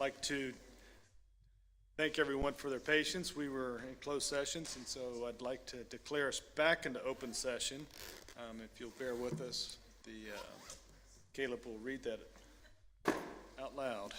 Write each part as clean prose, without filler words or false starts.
like to thank everyone for their patience. We were in closed sessions, and so I'd like to declare us back into open session. If you'll bear with us, Caleb will read that out loud.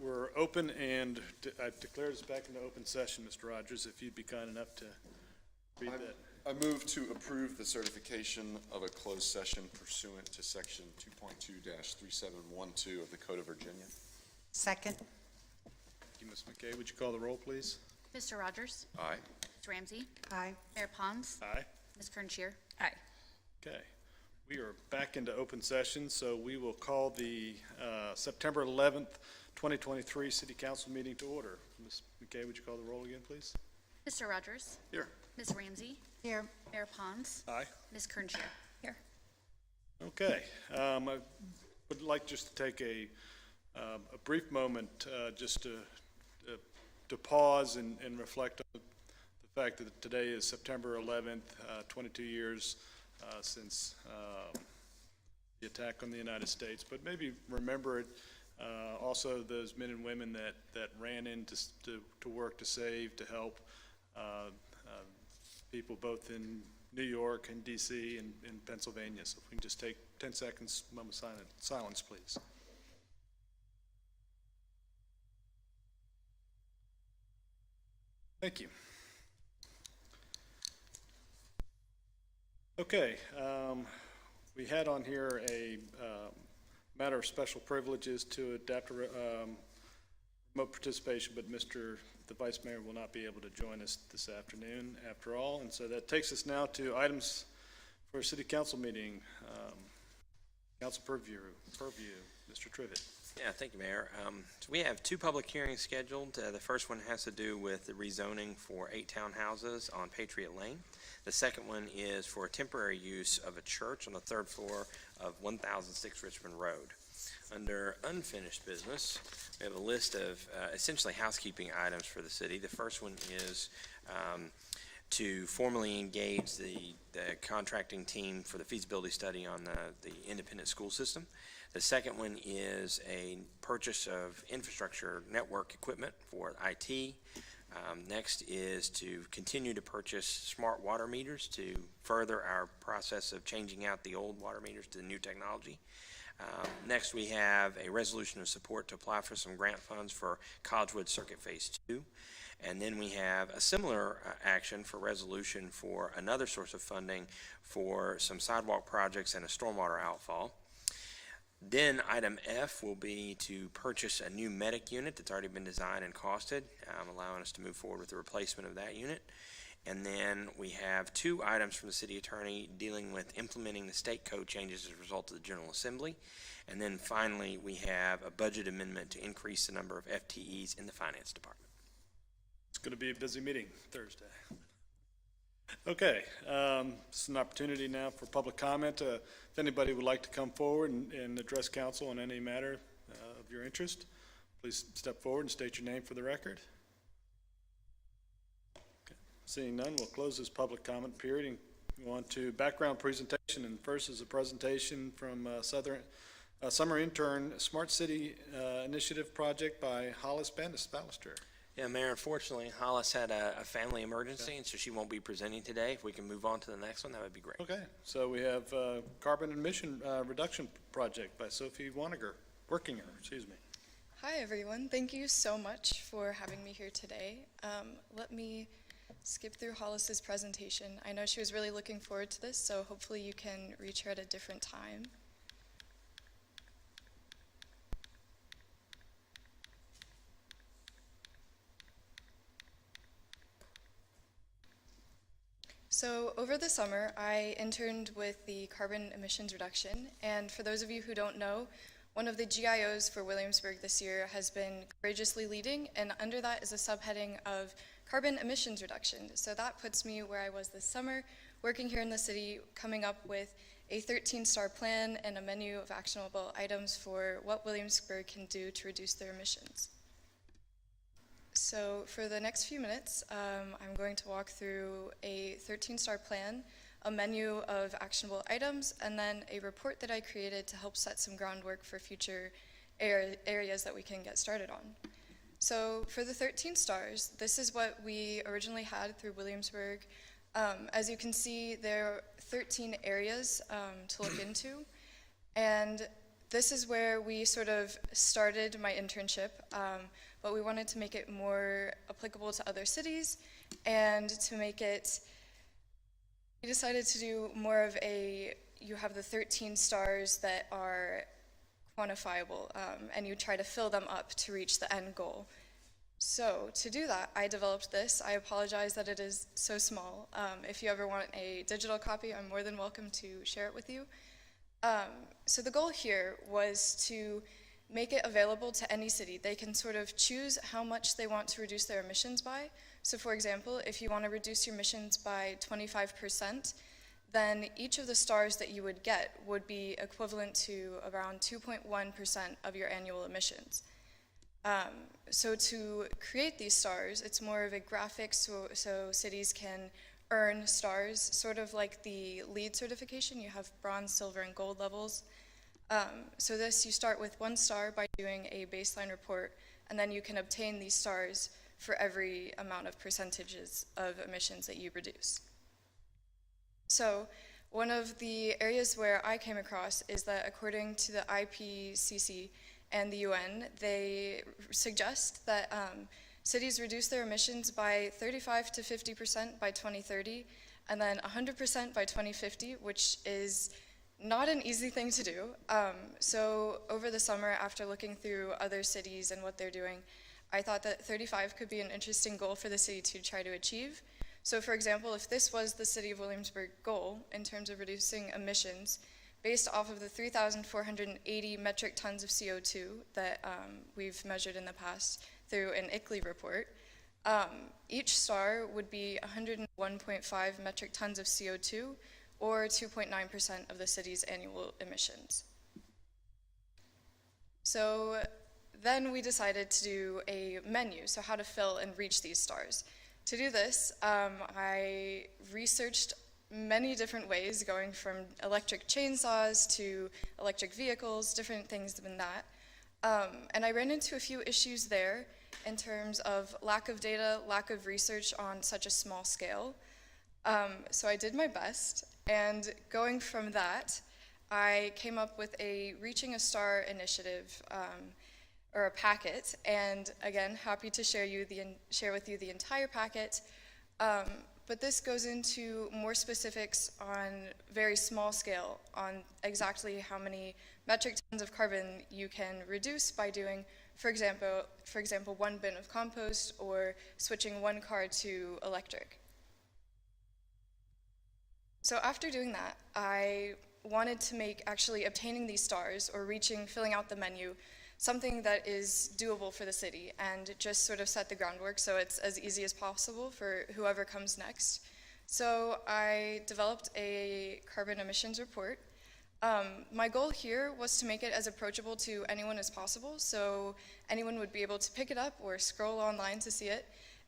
We're open, and I declared us back into open session, Mr. Rogers, if you'd be kind enough to read that. I move to approve the certification of a closed session pursuant to section 2.2-3712 of the Code of Virginia. Second. Thank you, Ms. McKay. Would you call the roll, please? Mr. Rogers? Aye. Ms. Ramsey? Aye. Mayor Pons? Aye. Ms. Kernshire? Aye. Okay. We are back into open session, so we will call the September 11th, 2023 City Council meeting to order. Ms. McKay, would you call the roll again, please? Mr. Rogers? Here. Ms. Ramsey? Here. Mayor Pons? Aye. Ms. Kernshire? Here. Okay. I would like just to take a brief moment just to pause and reflect on the fact that today is September 11th, 22 years since the attack on the United States, but maybe remember it also those men and women that ran in to work to save, to help people both in New York and DC and in Pennsylvania. So if we can just take 10 seconds, moment of silence, please. Thank you. Okay, we had on here a matter of special privileges to adapt remote participation, but the Vice Mayor will not be able to join us this afternoon after all, and so that takes us now to items for a City Council meeting. Council purview, Mr. Trivett. Yeah, thank you, Mayor. So we have two public hearings scheduled. The first one has to do with the rezoning for 8 townhouses on Patriot Lane. The second one is for temporary use of a church on the 3rd floor of 1006 Richmond Road. Under unfinished business, we have a list of essentially housekeeping items for the city. The first one is to formally engage the contracting team for the feasibility study on the independent school system. The second one is a purchase of infrastructure network equipment for IT. Next is to continue to purchase smart water meters to further our process of changing out the old water meters to the new technology. Next, we have a resolution of support to apply for some grant funds for Collegewood Circuit Phase 2. And then we have a similar action for resolution for another source of funding for some sidewalk projects and a stormwater outfall. Then item F will be to purchase a new medic unit that's already been designed and costed, allowing us to move forward with the replacement of that unit. And then we have 2 items from the city attorney dealing with implementing the state code changes as a result of the General Assembly. And then finally, we have a budget amendment to increase the number of FTEs in the finance department. It's going to be a busy meeting Thursday. Okay, this is an opportunity now for public comment. If anybody would like to come forward and address council on any matter of your interest, please step forward and state your name for the record. Okay. Seeing none, we'll close this public comment period and go on to background presentation. And first is a presentation from Summer Intern Smart City Initiative Project by Hollis Bannister. Yeah, Mayor, unfortunately, Hollis had a family emergency, and so she won't be presenting today. If we can move on to the next one, that would be great. Okay, so we have Carbon Emission Reduction Project by Sophie Workinger, excuse me. Hi, everyone. Thank you so much for having me here today. Let me skip through Hollis's presentation. I know she was really looking forward to this, so hopefully you can reach her at a different time. So over the summer, I interned with the Carbon Emissions Reduction, and for those of you who don't know, one of the GIOs for Williamsburg this year has been Courageously Leading, and under that is a subheading of Carbon Emissions Reduction. So that puts me where I was this summer, working here in the city, coming up with a 13-star plan and a menu of actionable items for what Williamsburg can do to reduce their emissions. So for the next few minutes, I'm going to walk through a 13-star plan, a menu of actionable items, and then a report that I created to help set some groundwork for future areas that we can get started on. So for the 13 stars, this is what we originally had through Williamsburg. As you can see, there are 13 areas to look into, and this is where we sort of started my internship, but we wanted to make it more applicable to other cities, and to make it, we decided to do more of a, you have the 13 stars that are quantifiable, and you try to fill them up to reach the end goal. So to do that, I developed this. I apologize that it is so small. If you ever want a digital copy, I'm more than welcome to share it with you. So the goal here was to make it available to any city. They can sort of choose how much they want to reduce their emissions by. So for example, if you want to reduce your emissions by 25%, then each of the stars that you would get would be equivalent to around 2.1% of your annual emissions. So to create these stars, it's more of a graphic so cities can earn stars, sort of like the LEED certification. You have bronze, silver, and gold levels. So this, you start with 1 star by doing a baseline report, and then you can obtain these stars for every amount of percentages of emissions that you reduce. So one of the areas where I came across is that according to the IPCC and the UN, they suggest that cities reduce their emissions by 35 to 50% by 2030, and then 100% by 2050, which is not an easy thing to do. So over the summer, after looking through other cities and what they're doing, I thought that 35 could be an interesting goal for the city to try to achieve. So for example, if this was the City of Williamsburg goal in terms of reducing emissions, based off of the 3,480 metric tons of CO2 that we've measured in the past through an ICLEI report, each star would be 101.5 metric tons of CO2, or 2.9% of the city's annual emissions. So then we decided to do a menu, so how to fill and reach these stars. To do this, I researched many different ways, going from electric chainsaws to electric vehicles, different things than that. And I ran into a few issues there in terms of lack of data, lack of research on such a small scale. So I did my best, and going from that, I came up with a Reaching a Star initiative, or a packet, and again, happy to share with you the entire packet. But this goes into more specifics on very small scale on exactly how many metric tons of carbon you can reduce by doing, for example, 1 bin of compost or switching 1 car to electric. So after doing that, I wanted to make actually obtaining these stars or filling out the menu something that is doable for the city, and just sort of set the groundwork so it's as easy as possible for whoever comes next. So I developed a carbon emissions report. My goal here was to make it as approachable to anyone as possible, so anyone would be able to pick it up or scroll online to see it,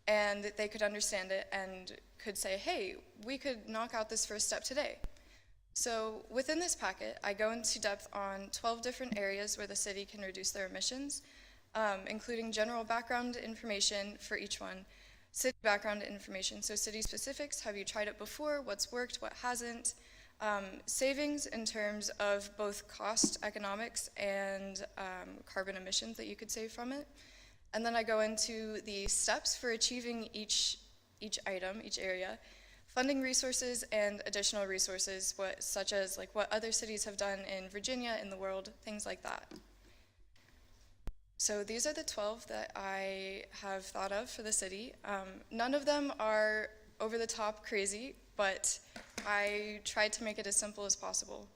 and they could understand it and could say, hey, we could knock out this first step today. So within this packet, I go into depth on 12 different areas where the city can reduce their emissions, including general background information for each one, city background information, so city specifics, have you tried it before, what's worked, what hasn't, savings in terms of both cost economics and carbon emissions that you could save from it. And then I go into the steps for achieving each item, each area, funding resources and additional resources, such as what other cities have done in Virginia, in the world, things like that. So these are the 12 that I have thought of for the city. None of them are over the top crazy, but I tried to make it as simple as possible.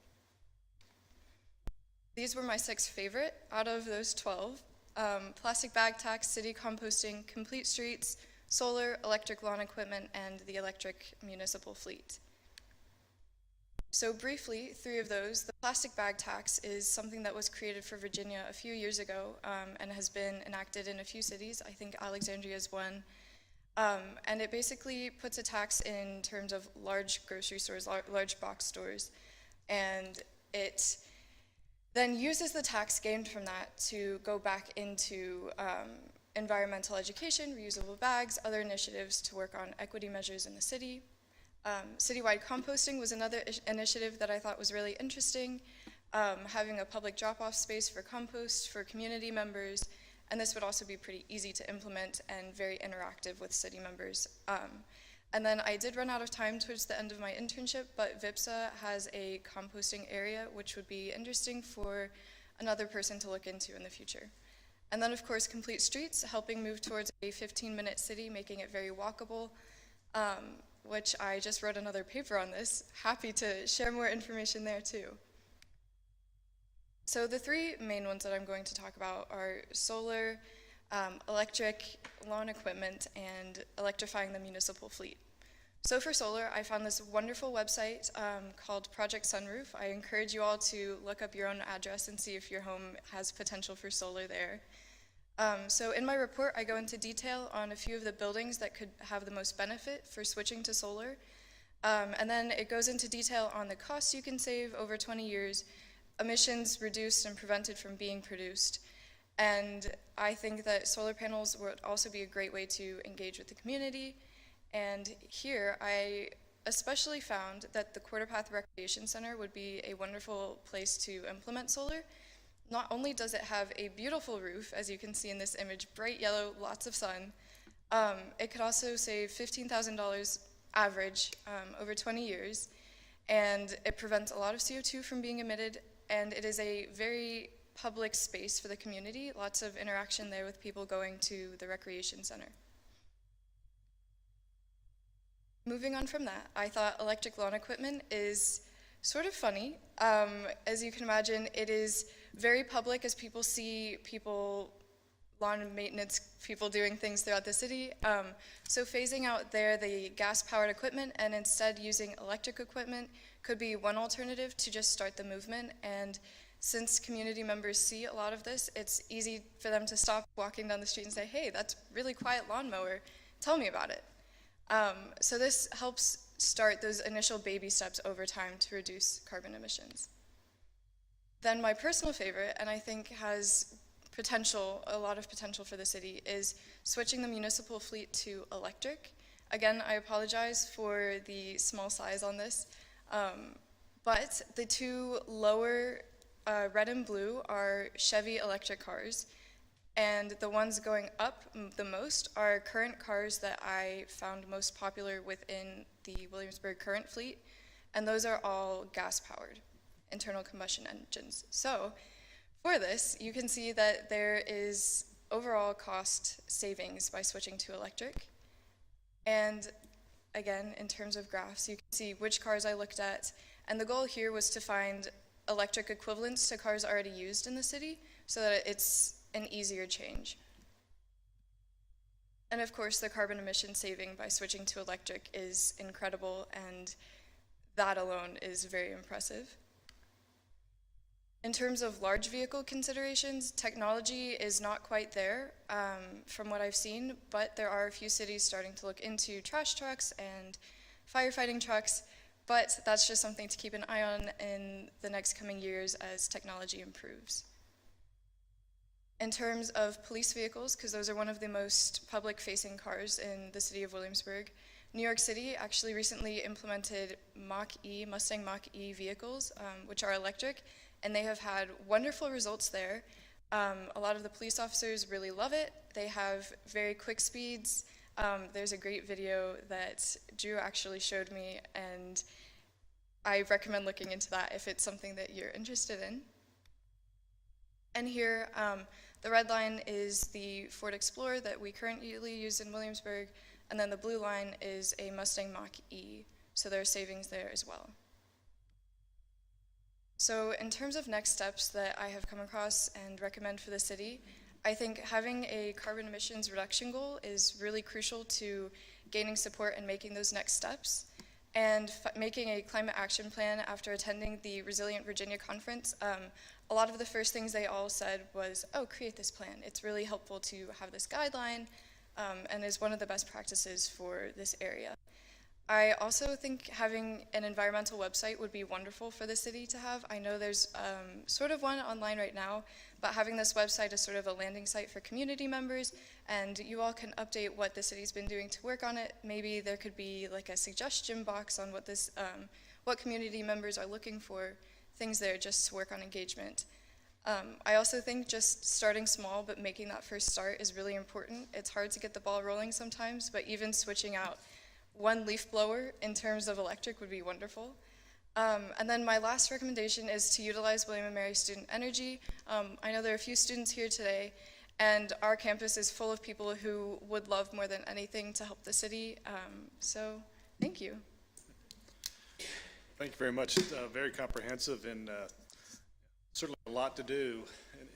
These were my 6 favorite out of those 12. Plastic bag tax, city composting, complete streets, solar, electric lawn equipment, and the electric municipal fleet. So briefly, three of those. The plastic bag tax is something that was created for Virginia a few years ago and has been enacted in a few cities. I think Alexandria is one. And it basically puts a tax in terms of large grocery stores, large box stores, and it then uses the tax gained from that to go back into environmental education, reusable bags, other initiatives to work on equity measures in the city. Citywide composting was another initiative that I thought was really interesting, having a public drop-off space for compost for community members, and this would also be pretty easy to implement and very interactive with city members. And then I did run out of time towards the end of my internship, but VIPSA has a composting area, which would be interesting for another person to look into in the future. And then, of course, Complete Streets, helping move towards a 15-minute city, making it very walkable, which I just wrote another paper on this. Happy to share more information there, too. So the three main ones that I'm going to talk about are solar, electric, lawn equipment, and electrifying the municipal fleet. So for solar, I found this wonderful website called Project Sunroof. I encourage you all to look up your own address and see if your home has potential for solar there. So in my report, I go into detail on a few of the buildings that could have the most benefit for switching to solar. And then it goes into detail on the costs you can save over 20 years, emissions reduced and prevented from being produced. And I think that solar panels would also be a great way to engage with the community. And here, I especially found that the Quarter Path Recreation Center would be a wonderful place to implement solar. Not only does it have a beautiful roof, as you can see in this image, bright yellow, lots of sun, it could also save $15,000 average over 20 years, and it prevents a lot of CO2 from being emitted, and it is a very public space for the community, lots of interaction there with people going to the recreation center. Moving on from that, I thought electric lawn equipment is sort of funny. As you can imagine, it is very public as people see lawn maintenance people doing things throughout the city. So phasing out there the gas-powered equipment and instead using electric equipment could be one alternative to just start the movement. And since community members see a lot of this, it's easy for them to stop walking down the street and say, hey, that's a really quiet lawnmower, tell me about it. So this helps start those initial baby steps over time to reduce carbon emissions. Then my personal favorite, and I think has a lot of potential for the city, is switching the municipal fleet to electric. Again, I apologize for the small size on this, but the two lower, red and blue, are Chevy electric cars. And the ones going up the most are current cars that I found most popular within the Williamsburg current fleet, and those are all gas-powered, internal combustion engines. So for this, you can see that there is overall cost savings by switching to electric. And again, in terms of graphs, you can see which cars I looked at, and the goal here was to find electric equivalents to cars already used in the city so that it's an easier change. And of course, the carbon emission saving by switching to electric is incredible, and that alone is very impressive. In terms of large vehicle considerations, technology is not quite there from what I've seen, but there are a few cities starting to look into trash trucks and firefighting trucks, but that's just something to keep an eye on in the next coming years as technology improves. In terms of police vehicles, because those are one of the most public-facing cars in the city of Williamsburg, New York City actually recently implemented Mach-E, Mustang Mach-E vehicles, which are electric, and they have had wonderful results there. A lot of the police officers really love it. They have very quick speeds. There's a great video that Drew actually showed me, and I recommend looking into that if it's something that you're interested in. And here, the red line is the Ford Explorer that we currently use in Williamsburg, and then the blue line is a Mustang Mach-E, so there are savings there as well. So in terms of next steps that I have come across and recommend for the city, I think having a carbon emissions reduction goal is really crucial to gaining support and making those next steps. and making a climate action plan after attending the Resilient Virginia conference. A lot of the first things they all said was, oh, create this plan. It's really helpful to have this guideline and is one of the best practices for this area. I also think having an environmental website would be wonderful for the city to have. I know there's sort of one online right now, but having this website is sort of a landing site for community members, and you all can update what the city's been doing to work on it. Maybe there could be like a suggestion box on what community members are looking for, things there just to work on engagement. I also think just starting small but making that first start is really important. It's hard to get the ball rolling sometimes, but even switching out one leaf blower in terms of electric would be wonderful. And then my last recommendation is to utilize William & Mary Student Energy. I know there are a few students here today, and our campus is full of people who would love more than anything to help the city. So thank you. Thank you very much. Very comprehensive, and certainly a lot to do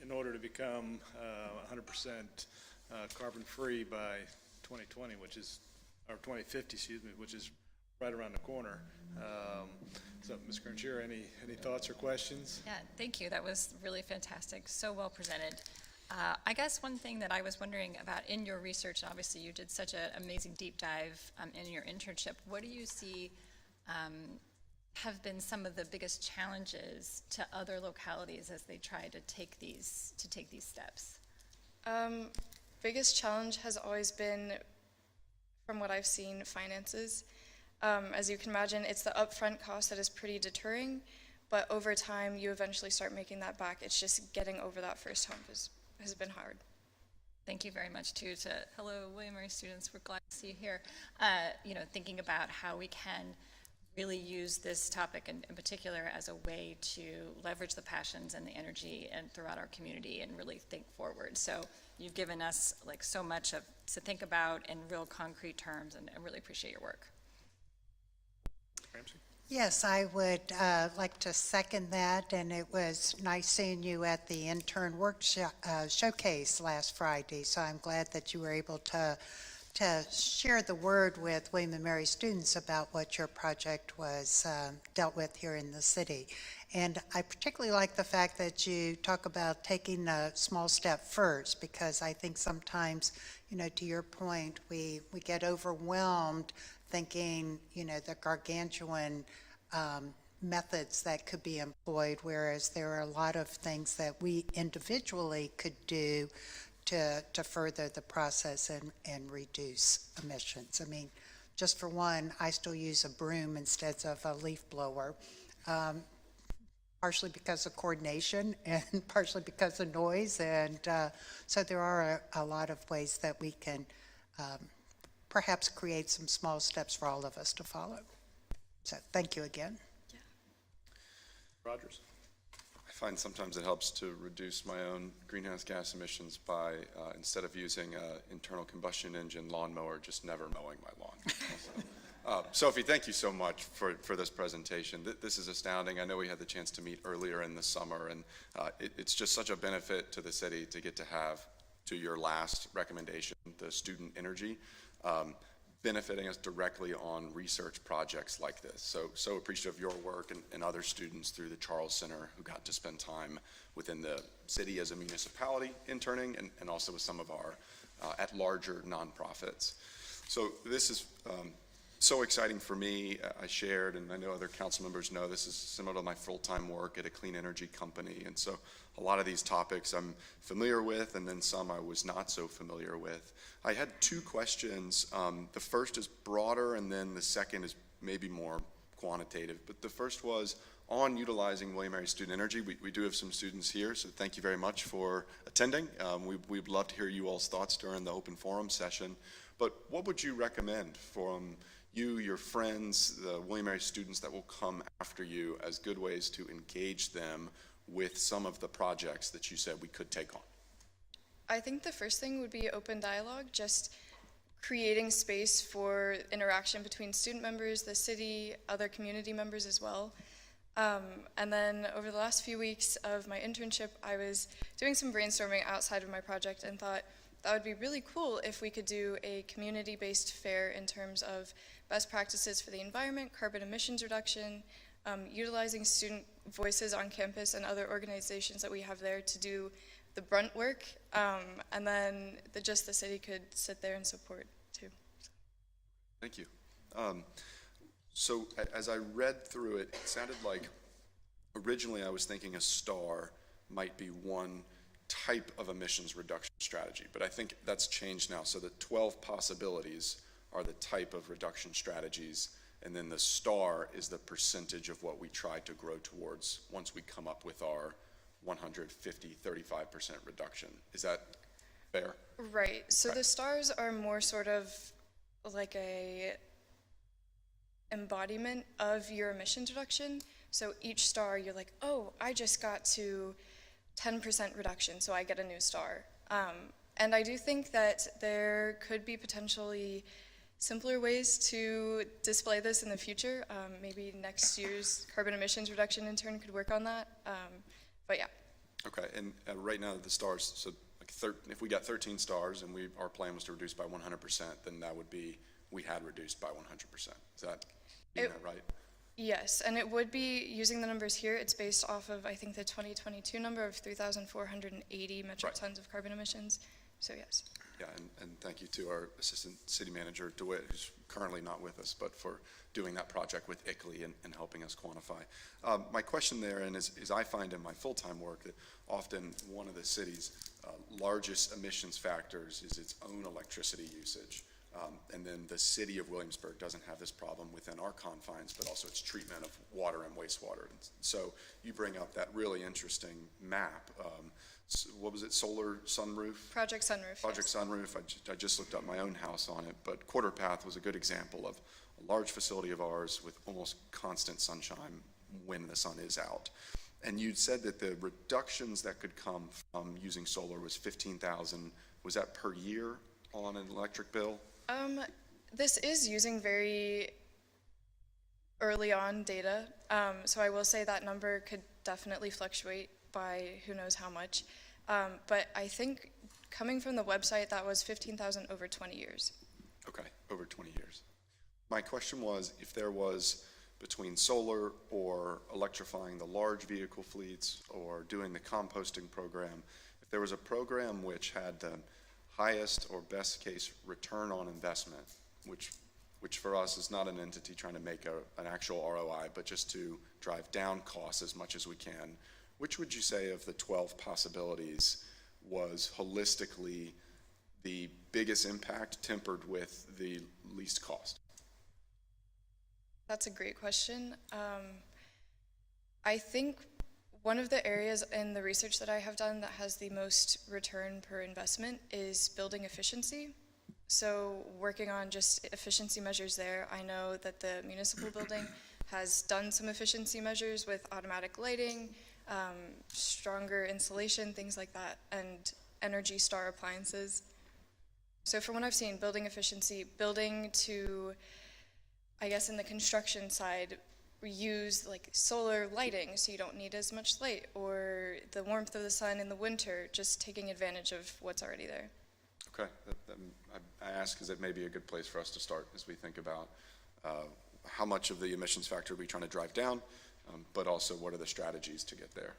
in order to become 100% carbon-free by 2020, or 2050, excuse me, which is right around the corner. So, Ms. Granchier, any thoughts or questions? Yeah, thank you. That was really fantastic. So well presented. I guess one thing that I was wondering about in your research, and obviously you did such an amazing deep dive in your internship, what do you see have been some of the biggest challenges to other localities as they try to take these steps? Biggest challenge has always been, from what I've seen, finances. As you can imagine, it's the upfront cost that is pretty deterring, but over time you eventually start making that back. It's just getting over that first hump has been hard. Thank you very much too to hello William & Mary students. We're glad to see you here. Thinking about how we can really use this topic in particular as a way to leverage the passions and the energy and throughout our community and really think forward. So you've given us like so much to think about in real concrete terms, and I really appreciate your work. Ramsey? Yes, I would like to second that, and it was nice seeing you at the intern workshop showcase last Friday, so I'm glad that you were able to share the word with William & Mary students about what your project was dealt with here in the city. And I particularly like the fact that you talk about taking a small step first, because I think sometimes, to your point, we get overwhelmed thinking, the gargantuan methods that could be employed, whereas there are a lot of things that we individually could do to further the process and reduce emissions. I mean, just for one, I still use a broom instead of a leaf blower, partially because of coordination and partially because of noise. And so there are a lot of ways that we can perhaps create some small steps for all of us to follow. So thank you again. Rogers? I find sometimes it helps to reduce my own greenhouse gas emissions by, instead of using an internal combustion engine lawnmower, just never mowing my lawn. Sophie, thank you so much for this presentation. This is astounding. I know we had the chance to meet earlier in the summer, and it's just such a benefit to the city to get to have, to your last recommendation, the student energy, benefiting us directly on research projects like this. So appreciative of your work and other students through the Charles Center who got to spend time within the city as a municipality interning, and also with some of our at larger nonprofits. So this is so exciting for me. I shared, and I know other council members know, this is similar to my full-time work at a clean energy company. And so a lot of these topics I'm familiar with, and then some I was not so familiar with. I had two questions. The first is broader, and then the second is maybe more quantitative. But the first was on utilizing William & Mary Student Energy. We do have some students here, so thank you very much for attending. We'd love to hear you all's thoughts during the open forum session. But what would you recommend from you, your friends, the William & Mary students that will come after you as good ways to engage them with some of the projects that you said we could take on? I think the first thing would be open dialogue, just creating space for interaction between student members, the city, other community members as well. And then over the last few weeks of my internship, I was doing some brainstorming outside of my project and thought, that would be really cool if we could do a community-based fair in terms of best practices for the environment, carbon emissions reduction, utilizing student voices on campus and other organizations that we have there to do the brunt work, and then just the city could sit there and support too. Thank you. So as I read through it, it sounded like originally I was thinking a STAR might be one type of emissions reduction strategy, but I think that's changed now. So the 12 possibilities are the type of reduction strategies, and then the STAR is the percentage of what we try to grow towards once we come up with our 35% reduction. Is that fair? Right, so Right. the stars are more sort of like a embodiment of your emissions reduction. So each star, you're like, oh, I just got to 10% reduction, so I get a new star. And I do think that there could be potentially simpler ways to display this in the future. Maybe next year's carbon emissions reduction intern could work on that. But yeah. Okay, and right now the stars, so like if we got 13 stars and our plan was to reduce by 100%, then that would be, we had reduced by 100%. Is that right? Yes, and it would be, using the numbers here, it's based off of, I think, the 2022 number of 3,480 metric Right. tons of carbon emissions. So yes. Yeah, and thank you to our Assistant City Manager, DeWitt, who's currently not with us, but for doing that project with ICLEI and helping us quantify. My question there, and is I find in my full-time work that often one of the city's largest emissions factors is its own electricity usage. And then the city of Williamsburg doesn't have this problem within our confines, but also its treatment of water and wastewater. And so you bring up that really interesting map. What was it, solar sunroof? Project Sunroof. Project yes. Sunroof, I just looked up my own house on it, but Quarter Path was a good example of a large facility of ours with almost constant sunshine when the sun is out. And you'd said that the reductions that could come from using solar was 15,000, was that per year on an electric bill? This is using very early on data, so I will say that number could definitely fluctuate by who knows how much. But I think coming from the website, that was 15,000 over 20 years. Okay, over 20 years. My question was if there was, between solar or electrifying the large vehicle fleets or doing the composting program, if there was a program which had the highest or best case return on investment, which for us is not an entity trying to make an actual ROI, but just to drive down costs as much as we can, which would you say of the 12 possibilities was holistically the biggest impact tempered with the least cost? That's a great question. I think one of the areas in the research that I have done that has the most return per investment is building efficiency. So working on just efficiency measures there, I know that the municipal building has done some efficiency measures with automatic lighting, stronger insulation, things like that, and Energy Star appliances. So from what I've seen, building efficiency, building to, I guess in the construction side, use like solar lighting so you don't need as much light, or the warmth of the sun in the winter, just taking advantage of what's already there. Okay, I ask because it may be a good place for us to start as we think about how much of the emissions factor are we trying to drive down, but also what are the strategies to get there.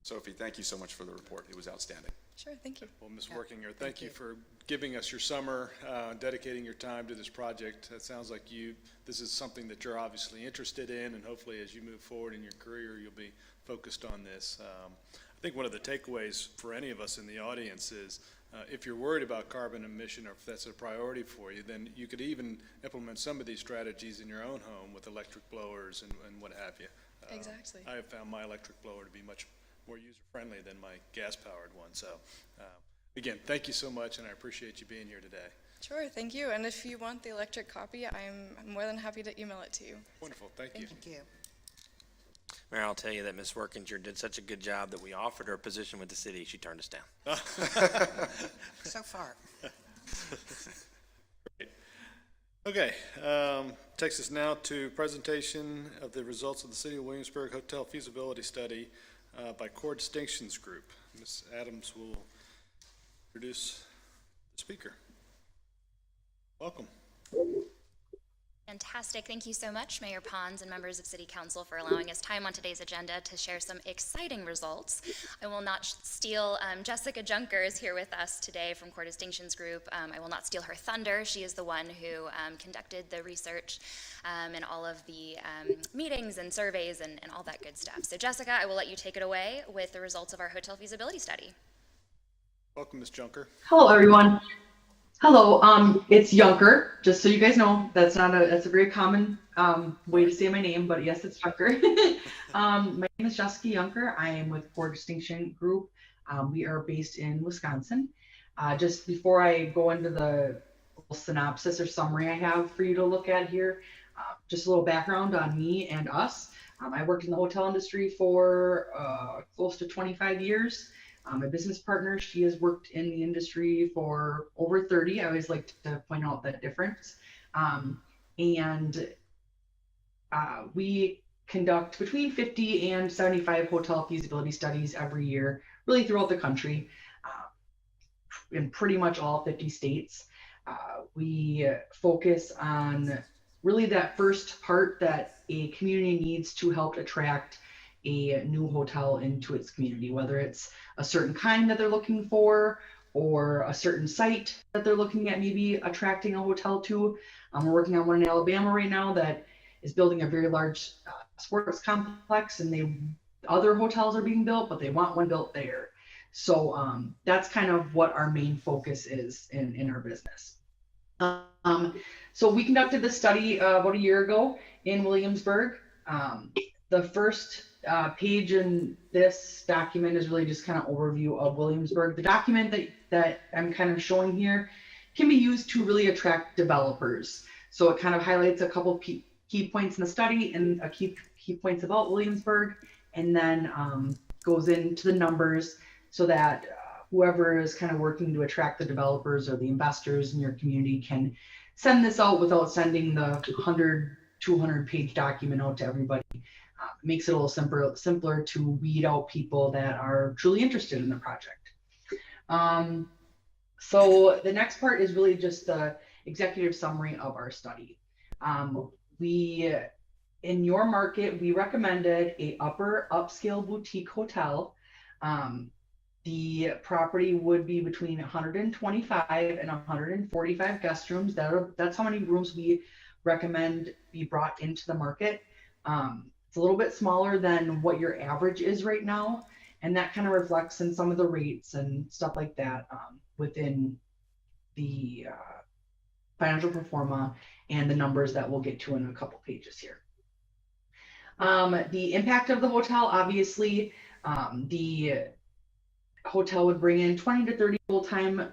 Sophie, thank you so much for the report. It was outstanding. Sure, thank you. Well, Ms. Workinger, thank you for giving us your summer, dedicating your time to this project. It sounds like this is something that you're obviously interested in, and hopefully as you move forward in your career, you'll be focused on this. I think one of the takeaways for any of us in the audience is if you're worried about carbon emission, or if that's a priority for you, then you could even implement some of these strategies in your own home with electric blowers and what have you. Exactly. I have found my electric blower to be much more user-friendly than my gas-powered one. So, again, thank you so much, and I appreciate you being here today. Sure, thank you. And if you want the electric copy, I'm more than happy to email it to you. Wonderful, thank you. Thank you. Mayor, I'll tell you that Ms. Workinger did such a good job that we offered her a position with the city. She turned us down. So far. Okay, takes us now to presentation of the results of the City of Williamsburg Hotel Feasibility Study by Core Distinctions Group. Ms. Adams will introduce the speaker. Welcome. Fantastic. Thank you so much, Mayor Pons and members of City Council, for allowing us time on today's agenda to share some exciting results. I will not steal, Jessica Junker is here with us today from Core Distinctions Group. I will not steal her thunder. She is the one who conducted the research and all of the meetings and surveys and all that good stuff. So Jessica, I will let you take it away with the results of our hotel feasibility study. Welcome, Ms. Junker. Hello, everyone. Hello, it's Junker, just so you guys know. That's a very common way to say my name, but yes, it's Junker. My name is Jessica Junker. I am with Core Distinction Group. We are based in Wisconsin. Just before I go into the synopsis or summary I have for you to look at here, just a little background on me and us. I worked in the hotel industry for close to 25 years. My business partner, she has worked in the industry for over 30. I always like to point out that difference. We conduct between 50 and 75 hotel feasibility studies every year, really throughout the country, in pretty much all 50 states. We focus on really that first part that a community needs to help attract a new hotel into its community, whether it's a certain kind that they're looking for or a certain site that they're looking at maybe attracting a hotel to. We're working on one in Alabama right now that is building a very large sports complex, and other hotels are being built, but they want one built there. So that's kind of what our main focus is in our business. So we conducted this study about a year ago in Williamsburg. The first page in this document is really just kind of overview of Williamsburg. The document that I'm kind of showing here can be used to really attract developers. So it kind of highlights a couple key points in the study and a key points about Williamsburg, and then goes into the numbers so that whoever is kind of working to attract the developers or the investors in your community can send this out without sending the 100, 200 page document out to everybody. Makes it a little simpler to weed out people that are truly interested in the project. So the next part is really just the executive summary of our study. In your market, we recommended a upper upscale boutique hotel. The property would be between 125 and 145 guest rooms. That's how many rooms we recommend be brought into the market. It's a little bit smaller than what your average is right now, and that kind of reflects in some of the rates and stuff like that within the financial pro forma and the numbers that we'll get to in a couple pages here. The impact of the hotel, obviously, the hotel would bring in 20 to 30 full-time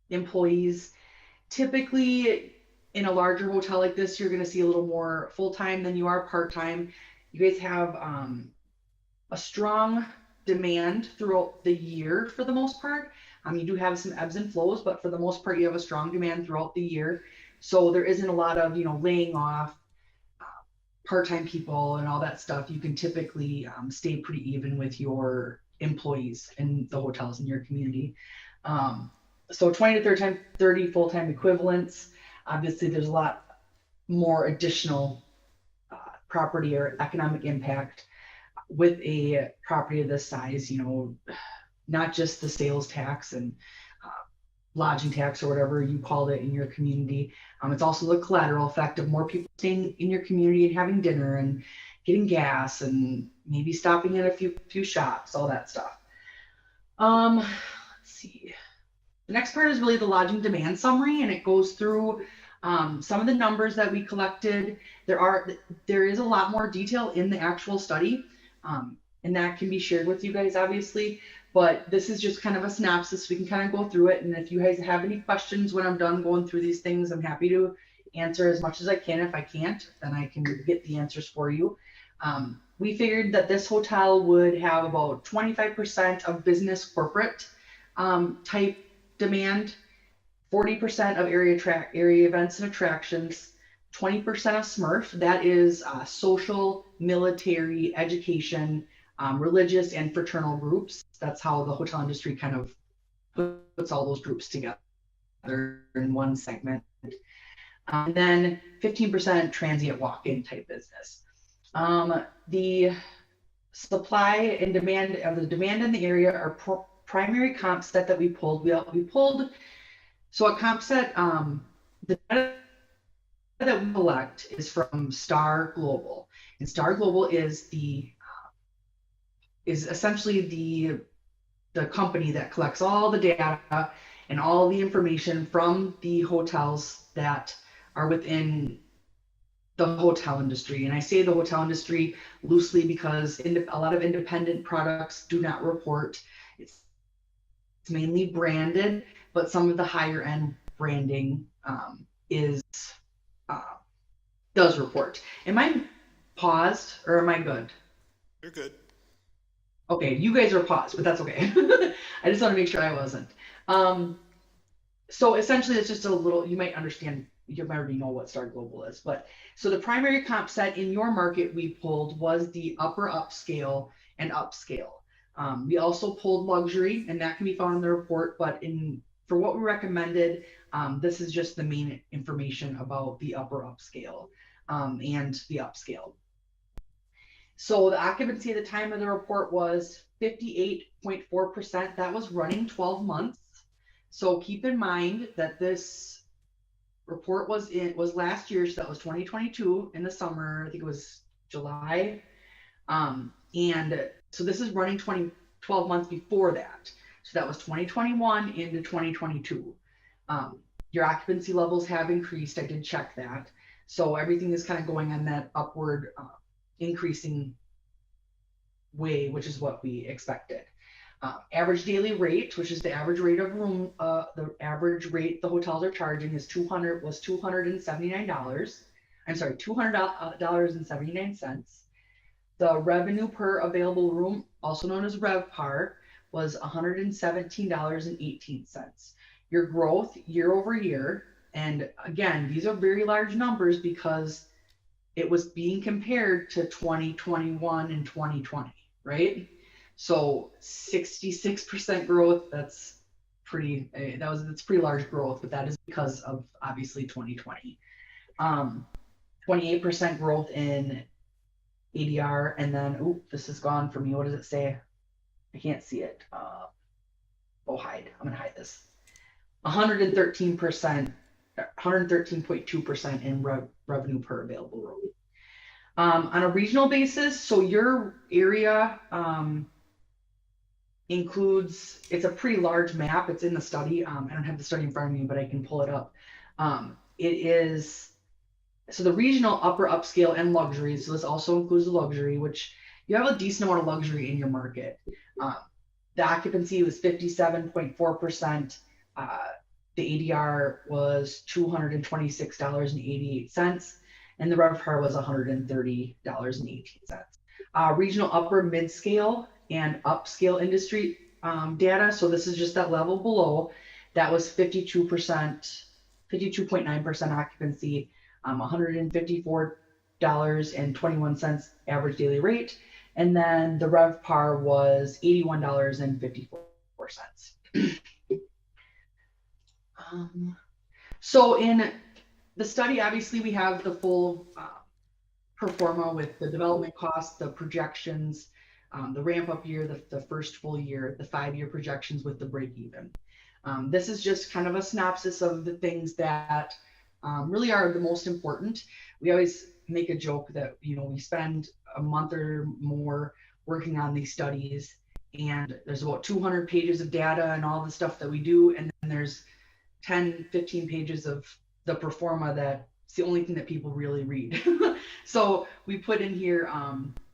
employees. Typically, in a larger hotel like this, you're going to see a little more full-time than you are part-time. You guys have a strong demand throughout the year for the most part. You do have some ebbs and flows, but for the most part, you have a strong demand throughout the year. So there isn't a lot of, laying off part-time people and all that stuff. You can typically stay pretty even with your employees in the hotels in your community. So 20 to 30 full-time equivalents. Obviously, there's a lot more additional property or economic impact with a property of this size, not just the sales tax and lodging tax or whatever you call it in your community. It's also the collateral effect of more people staying in your community and having dinner and getting gas and maybe stopping at a few shops, all that stuff. Let's see. The next part is really the lodging demand summary, and it goes through some of the numbers that we collected. There is a lot more detail in the actual study, and that can be shared with you guys, obviously. But this is just kind of a synopsis. We can kind of go through it, and if you guys have any questions when I'm done going through these things, I'm happy to answer as much as I can. If I can't, then I can get the answers for you. We figured that this hotel would have about 25% of business corporate type demand, 40% of area events and attractions, 20% of SMERF, that is social, military, education, religious, and fraternal groups. That's how the hotel industry kind of puts all those groups together in one segment. And then 15% transient walk-in type business. The supply and demand of the demand in the area are primary comp set that we pulled. We pulled, so a comp set, the data that we collect is from Star Global, and Star Global is essentially the company that collects all the data and all the information from the hotels that are within the hotel industry. And I say the hotel industry loosely because a lot of independent products do not report. It's mainly branded, but some of the higher end branding does report. Am I paused or am I good? You're good. Okay, you guys are paused, but that's okay. I just want to make sure I wasn't. So essentially it's just a little, you might understand, you might already know what Star Global is, but so the primary comp set in your market we pulled was the upper upscale and upscale. We also pulled luxury, and that can be found in the report, but for what we recommended, this is just the main information about the upper upscale and the upscale. So the occupancy at the time of the report was 58.4%. That was running 12 months. So keep in mind that this report was last year, so that was 2022 in the summer. I think it was July. And so this is running 12 months before that. So that was 2021 into 2022. Your occupancy levels have increased. I did check that. So everything is kind of going on that upward increasing way, which is what we expected. Average daily rate, which is the average rate of room, the average rate the hotels are charging was $279. I'm sorry, $200.79. The revenue per available room, also known as RevPAR, was $117.18. Your growth year over year, and again, these are very large numbers because it was being compared to 2021 and 2020, right? So 66% growth, that's pretty large growth, but that is because of obviously 2020. 28% growth in ADR, and then, this is gone for me. What does it say? I can't see it. Hide. I'm gonna hide this. 113.2% in revenue per available room. On a regional basis, so your area includes, it's a pretty large map. It's in the study. I don't have the study in front of me, but I can pull it up. So the regional upper upscale and luxury, so this also includes the luxury, which you have a decent amount of luxury in your market. The occupancy was 57.4%. The ADR was $226.88, and the RevPAR was $130.18. Regional upper mid-scale and upscale industry data, so this is just that level below, that was 52.9% occupancy, $154.21 average daily rate, and then the RevPAR was $81.54. So in the study, obviously we have the full pro forma with the development costs, the projections, the ramp up year, the first full year, the 5-year projections with the break even. This is just kind of a synopsis of the things that really are the most important. We always make a joke that, we spend a month or more working on these studies, and there's about 200 pages of data and all the stuff that we do, and then there's 10, 15 pages of the pro forma that's the only thing that people really read. So we put in here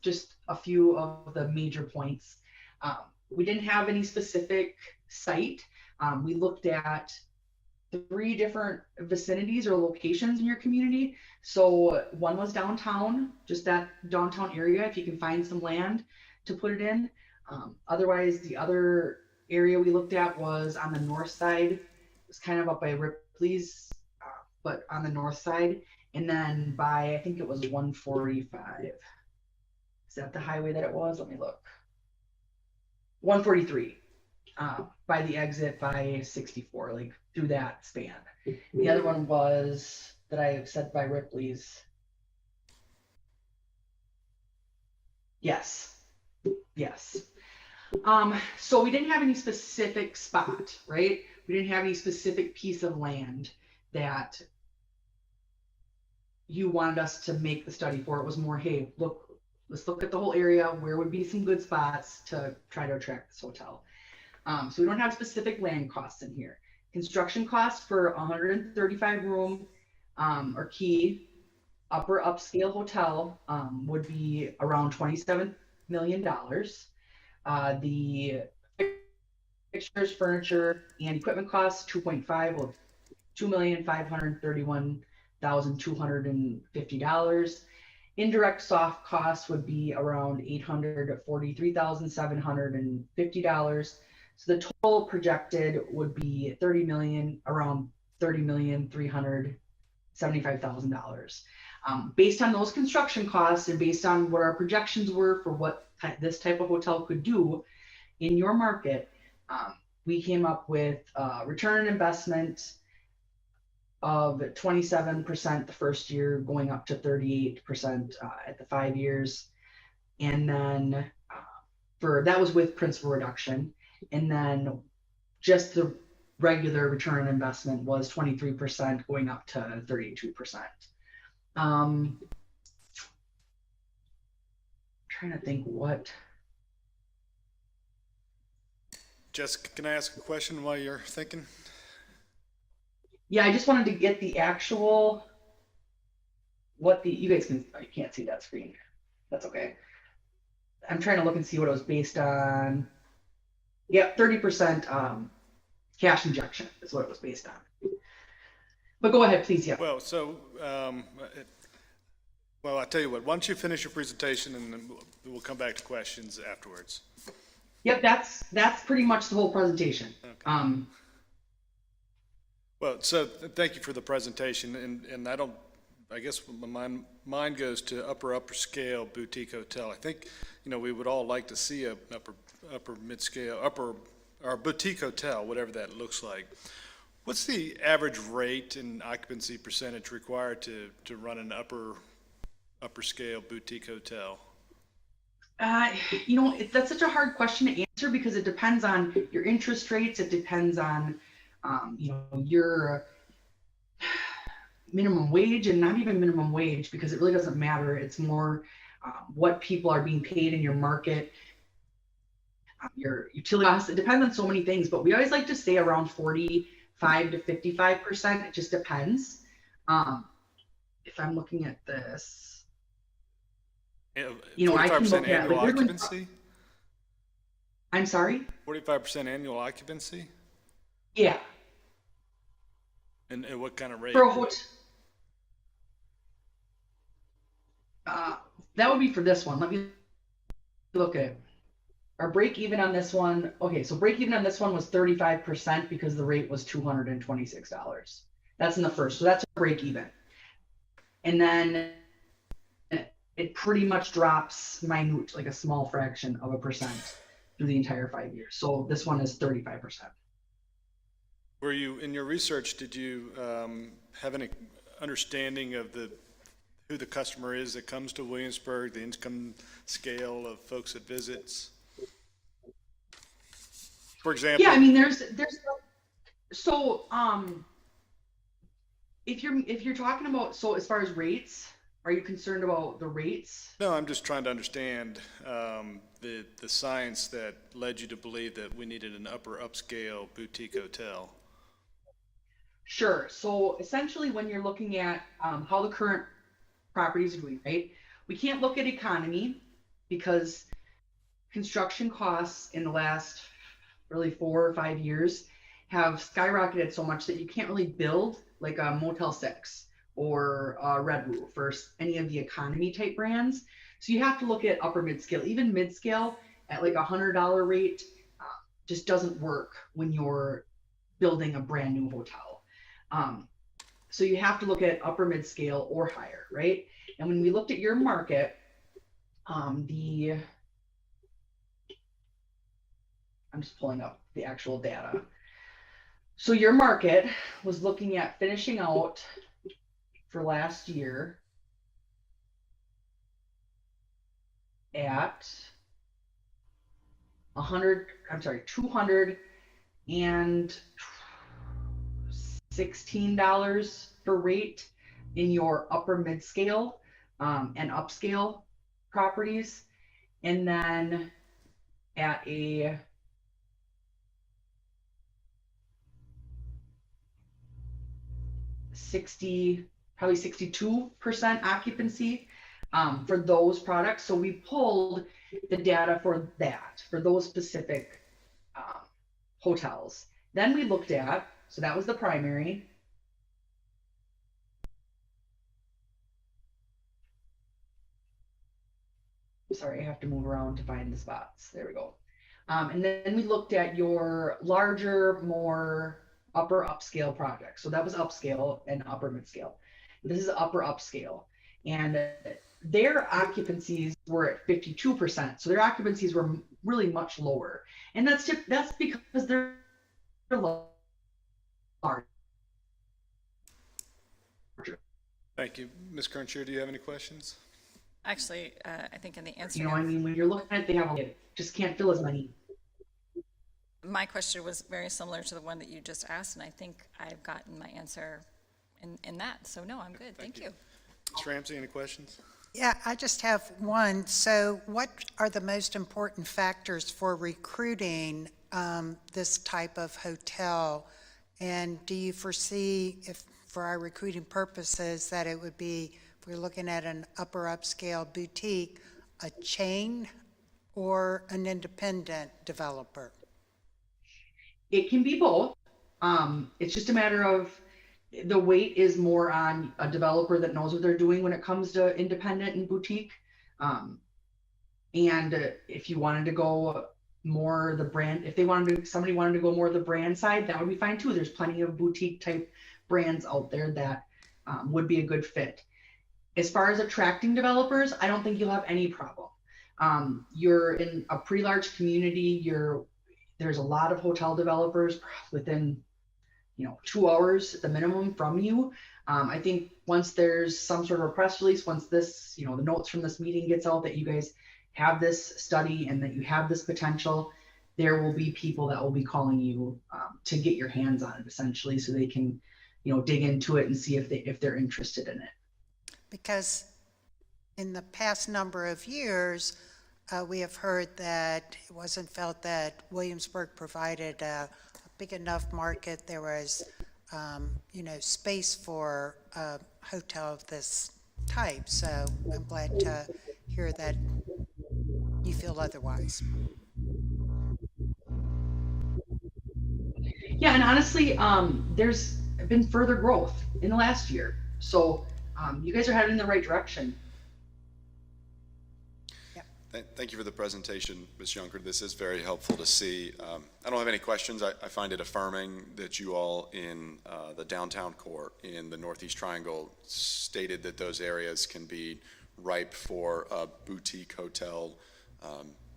just a few of the major points. We didn't have any specific site. We looked at 3 different vicinities or locations in your community. So one was downtown, just that downtown area, if you can find some land to put it in. Otherwise, the other area we looked at was on the north side. It was kind of up by Ripley's, but on the north side. And then by, I think it was 145. Is that the highway that it was? Let me look. 143. by the exit by 64, like through that span. The other one was that I said by Ripley's. Yes. Yes. So we didn't have any specific spot, right? We didn't have any specific piece of land that you wanted us to make the study for. It was more, hey, let's look at the whole area. Where would be some good spots to try to attract this hotel? So we don't have specific land costs in here. Construction costs for 135 room or key upper upscale hotel would be around $27 million. The fixtures, furniture, and equipment costs 2.5 of $2,531,250. Indirect soft costs would be around $843,750. So the total projected would be around $30,375,000. Based on those construction costs and based on what our projections were for what this type of hotel could do in your market, we came up with return on investment of 27% the first year, going up to 38% at the 5 years. And then that was with principal reduction. And then just the regular return on investment was 23% going up to 32%. Trying to think what. Jessica, can I ask a question while you're thinking? Yeah, I just wanted to get the actual, you guys can't see that screen. That's okay. I'm trying to look and see what it was based on. Yeah, 30% cash injection is what it was based on. But go ahead, please. Yeah. Well, so, I tell you what, why don't you finish your presentation and then we'll come back to questions afterwards. Yep, that's pretty much the whole presentation. Okay. Well, so thank you for the presentation, and I guess my mind goes to upper scale boutique hotel. I think, we would all like to see a upper mid-scale, or boutique hotel, whatever that looks like. What's the average rate and occupancy percentage required to run an upper scale boutique hotel? That's such a hard question to answer because it depends on your interest rates. It depends on, your minimum wage, and not even minimum wage because it really doesn't matter. It's more what people are being paid in your market, your utility costs. It depends on so many things, but we always like to stay around 45 to 55%. It just depends. If I'm looking at this, I can look at annual occupancy. I'm sorry. 45% annual occupancy. Yeah. And what kind of rate? For a hotel. That would be for this one. Let me look at our break even on this one. Okay, so break even on this one was 35% because the rate was $226. That's in the first, so that's a break even. And then it pretty much drops minute, like a small fraction of a percent through the entire 5 years. So this one is 35%. Were you, in your research, did you have any understanding of who the customer is that comes to Williamsburg, the income scale of folks that visits? For example. Yeah, I mean, there's so if you're talking about, so as far as rates, are you concerned about the rates? No, I'm just trying to understand the science that led you to believe that we needed an upper upscale boutique hotel. Sure. So essentially, when you're looking at how the current property is doing, right? We can't look at economy because construction costs in the last really 4 or 5 years have skyrocketed so much that you can't really build like a Motel 6 or a Red Roof or any of the economy type brands. So you have to look at upper mid-scale. Even mid-scale at like $100 rate just doesn't work when you're building a brand new hotel. So you have to look at upper mid-scale or higher, right? And when we looked at your market, I'm just pulling up the actual data. So your market was looking at finishing out for last year at $216 for rate in your upper mid-scale and upscale properties, and then at a probably 62% occupancy for those products. So we pulled the data for those specific hotels. Then we looked at, so that was the primary. Sorry, I have to move around to find the spots. There we go. And then we looked at your larger, more upper upscale projects. So that was upscale and upper midscale. This is upper upscale. And their occupancies were at 52%. So their occupancies were really much lower. And that's because they're large. Thank you. Ms. Kernshire, do you have any questions? Actually, I think in the answer, You know, I mean, when you're looking at, they have just can't fill as many. my question was very similar to the one that you just asked, and I think I've gotten my answer in that. So no, I'm good. Thank you. Ms. Ramsey, any questions? Yeah, I just have one. So what are the most important factors for recruiting this type of hotel? And do you foresee, if for our recruiting purposes, that it would be, if we're looking at an upper upscale boutique, a chain or an independent developer? It can be both. It's just a matter of the weight is more on a developer that knows what they're doing when it comes to independent and boutique. And if you wanted to go more the brand, if somebody wanted to go more the brand side, that would be fine too. There's plenty of boutique type brands out there that would be a good fit. As far as attracting developers, I don't think you'll have any problem. You're in a pretty large community. There's a lot of hotel developers within 2 hours at the minimum from you. I think once there's some sort of a press release, once this, the notes from this meeting gets out that you guys have this study and that you have this potential, there will be people that will be calling you to get your hands on it essentially, so they can, dig into it and see if they're interested in it. Because in the past number of years, we have heard that it wasn't felt that Williamsburg provided a big enough market. There was, space for a hotel of this type. So I'm glad to hear that you feel otherwise. Yeah, and honestly, there's been further growth in the last year. So you guys are headed in the right direction. Thank you for the presentation, Ms. Junker. This is very helpful to see. I don't have any questions. I find it affirming that you all in the downtown core in the Northeast Triangle stated that those areas can be ripe for a boutique hotel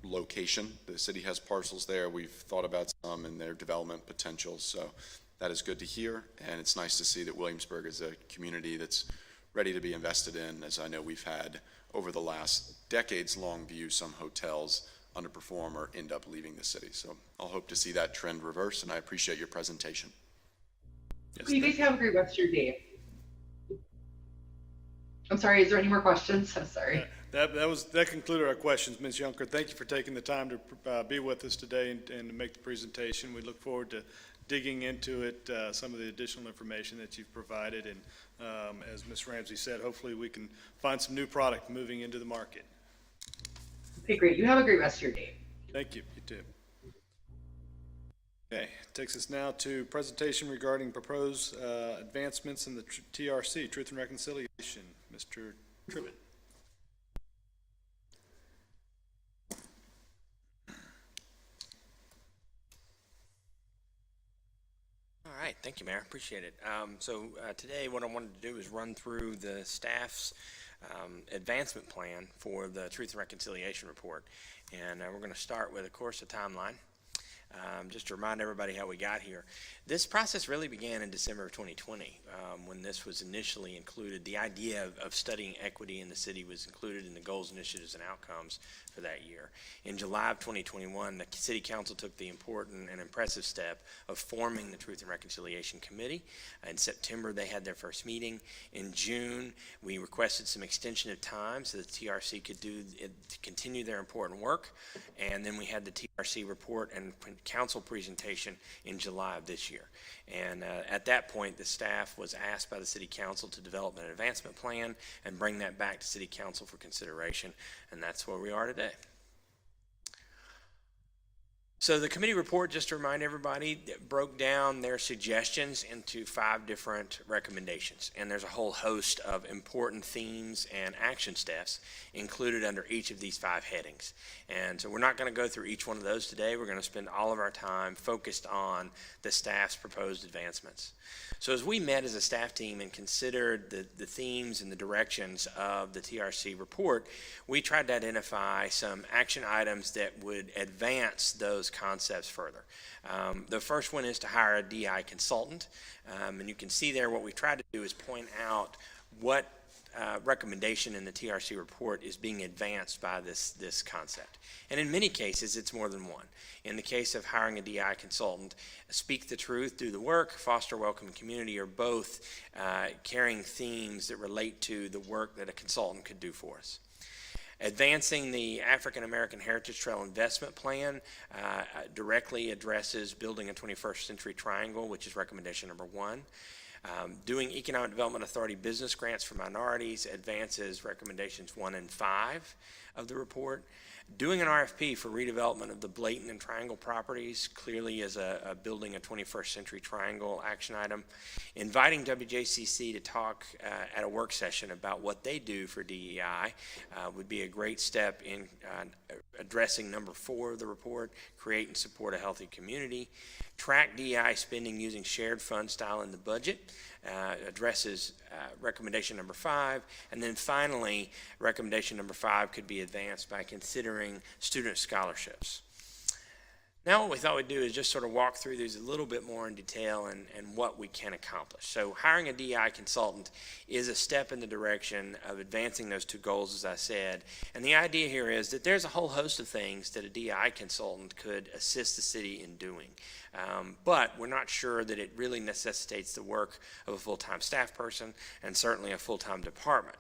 location. The city has parcels there. We've thought about some and their development potential. So that is good to hear. And it's nice to see that Williamsburg is a community that's ready to be invested in, as I know we've had over the last decades-long view some hotels underperform or end up leaving the city. So I'll hope to see that trend reverse, and I appreciate your presentation. Yes, You guys have a great rest of your day. I'm sorry, is there any more questions? I'm sorry. That concluded our questions, Ms. Junker. Thank you for taking the time to be with us today and to make the presentation. We look forward to digging into it, some of the additional information that you've provided, and as Ms. Ramsey said, hopefully we can find some new product moving into the market. Okay, great. You have a great rest of your day. Thank you. You too. Okay, takes us now to presentation regarding proposed advancements in the TRC, Truth and Reconciliation. Mr. Trivett. All right, thank you, Mayor. Appreciate it. Today what I wanted to do is run through the staff's advancement plan for the Truth and Reconciliation Report. And we're going to start with, of course, a timeline. Just to remind everybody how we got here, this process really began in December of 2020 when this was initially included. The idea of studying equity in the city was included in the goals, initiatives, and outcomes for that year. In July of 2021, the City Council took the important and impressive step of forming the Truth and Reconciliation Committee. In September, they had their first meeting. In June, we requested some extension of time so the TRC could continue their important work. And then we had the TRC report and council presentation in July of this year. And at that point, the staff was asked by the City Council to develop an advancement plan and bring that back to City Council for consideration. And that's where we are today. So the committee report, just to remind everybody, broke down their suggestions into 5 different recommendations. And there's a whole host of important themes and action steps included under each of these 5 headings. And so we're not going to go through each one of those today. We're going to spend all of our time focused on the staff's proposed advancements. So as we met as a staff team and considered the themes and the directions of the TRC report, we tried to identify some action items that would advance those concepts further. The first one is to hire a DI consultant, and you can see there what we tried to do is point out what recommendation in the TRC report is being advanced by this concept. And in many cases, it's more than one. In the case of hiring a DI consultant, speak the truth, do the work, foster a welcoming community are both carrying themes that relate to the work that a consultant could do for us. Advancing the African American Heritage Trail Investment Plan directly addresses building a 21st century triangle, which is recommendation number 1. Doing Economic Development Authority business grants for minorities advances recommendations 1 and 5 of the report. Doing an RFP for redevelopment of the Blayton and Triangle properties clearly is a building a 21st century triangle action item. Inviting WJCC to talk at a work session about what they do for DEI would be a great step in addressing number 4 of the report, create and support a healthy community. Track DEI spending using shared fund style in the budget, addresses recommendation number 5. And then finally, recommendation number 5 could be advanced by considering student scholarships. Now what we thought we'd do is just sort of walk through these a little bit more in detail and what we can accomplish. So hiring a DEI consultant is a step in the direction of advancing those 2 goals, as I said. And the idea here is that there's a whole host of things that a DEI consultant could assist the city in doing. But we're not sure that it really necessitates the work of a full-time staff person and certainly a full-time department.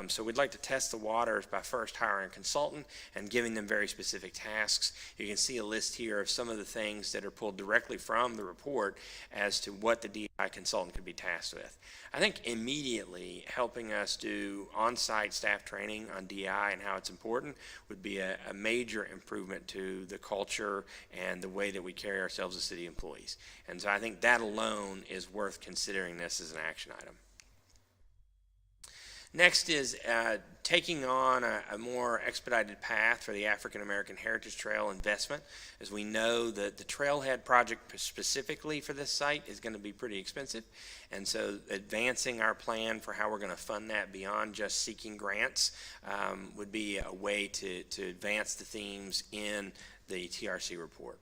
So we'd like to test the waters by first hiring a consultant and giving them very specific tasks. You can see a list here of some of the things that are pulled directly from the report as to what the DEI consultant could be tasked with. I think immediately helping us do on-site staff training on DEI and how it's important would be a major improvement to the culture and the way that we carry ourselves as city employees. And so I think that alone is worth considering this as an action item. Next is taking on a more expedited path for the African American Heritage Trail investment. As we know, that the Trailhead project specifically for this site is going to be pretty expensive. And so advancing our plan for how we're going to fund that beyond just seeking grants would be a way to advance the themes in the TRC report.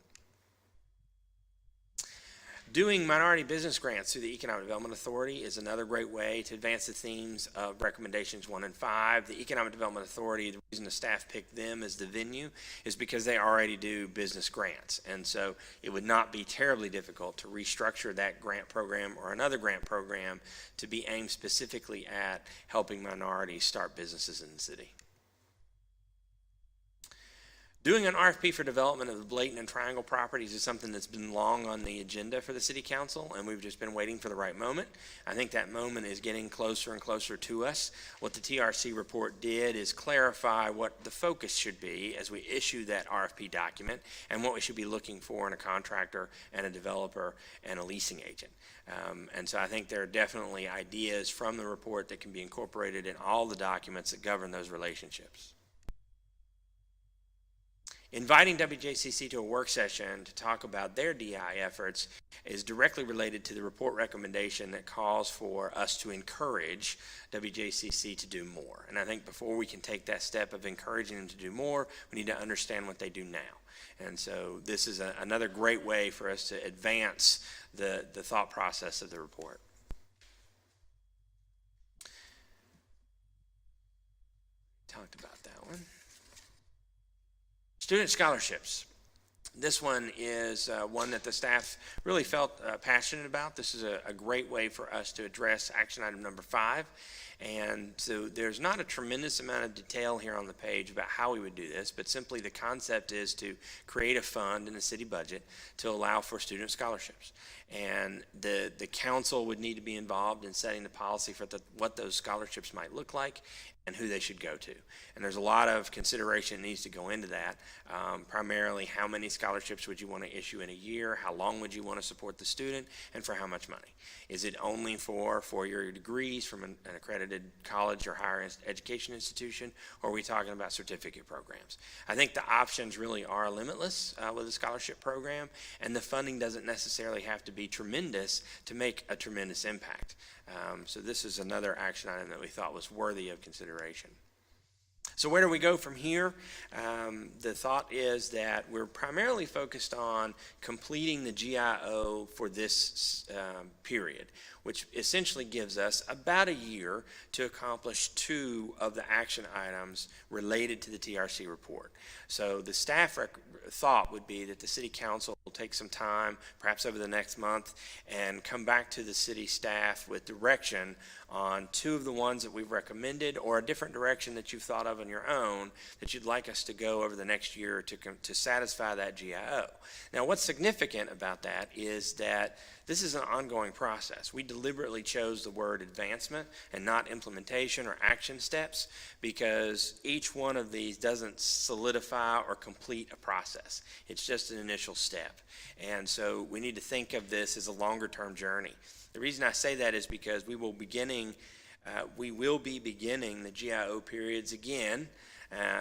Doing minority business grants through the Economic Development Authority is another great way to advance the themes of recommendations 1 and 5. The Economic Development Authority, the reason the staff picked them as the venue is because they already do business grants. And so it would not be terribly difficult to restructure that grant program or another grant program to be aimed specifically at helping minorities start businesses in the city. Doing an RFP for development of the Blayton and Triangle properties is something that's been long on the agenda for the City Council, and we've just been waiting for the right moment. I think that moment is getting closer and closer to us. What the TRC report did is clarify what the focus should be as we issue that RFP document and what we should be looking for in a contractor and a developer and a leasing agent. And so I think there are definitely ideas from the report that can be incorporated in all the documents that govern those relationships. Inviting WJCC to a work session to talk about their DI efforts is directly related to the report recommendation that calls for us to encourage WJCC to do more. And I think before we can take that step of encouraging them to do more, we need to understand what they do now. And so this is another great way for us to advance the thought process of the report. Talked about that one. Student scholarships. This one is one that the staff really felt passionate about. This is a great way for us to address action item number 5. And so there's not a tremendous amount of detail here on the page about how we would do this, but simply the concept is to create a fund in the city budget to allow for student scholarships. And the council would need to be involved in setting the policy for what those scholarships might look like and who they should go to. And there's a lot of consideration that needs to go into that. Primarily, how many scholarships would you want to issue in a year? How long would you want to support the student? And for how much money? Is it only for four-year degrees from an accredited college or higher education institution? Or are we talking about certificate programs? I think the options really are limitless with a scholarship program, and the funding doesn't necessarily have to be tremendous to make a tremendous impact. So this is another action item that we thought was worthy of consideration. So where do we go from here? The thought is that we're primarily focused on completing the GIO for this period, which essentially gives us about a year to accomplish 2 of the action items related to the TRC report. So the staff thought would be that the city council will take some time, perhaps over the next month, and come back to the city staff with direction on 2 of the ones that we've recommended, or a different direction that you've thought of on your own that you'd like us to go over the next year to satisfy that GIO. Now, what's significant about that is that this is an ongoing process. We deliberately chose the word advancement and not implementation or action steps because each one of these doesn't solidify or complete a process. It's just an initial step. And so we need to think of this as a longer-term journey. The reason I say that is because we will be beginning the GIO periods again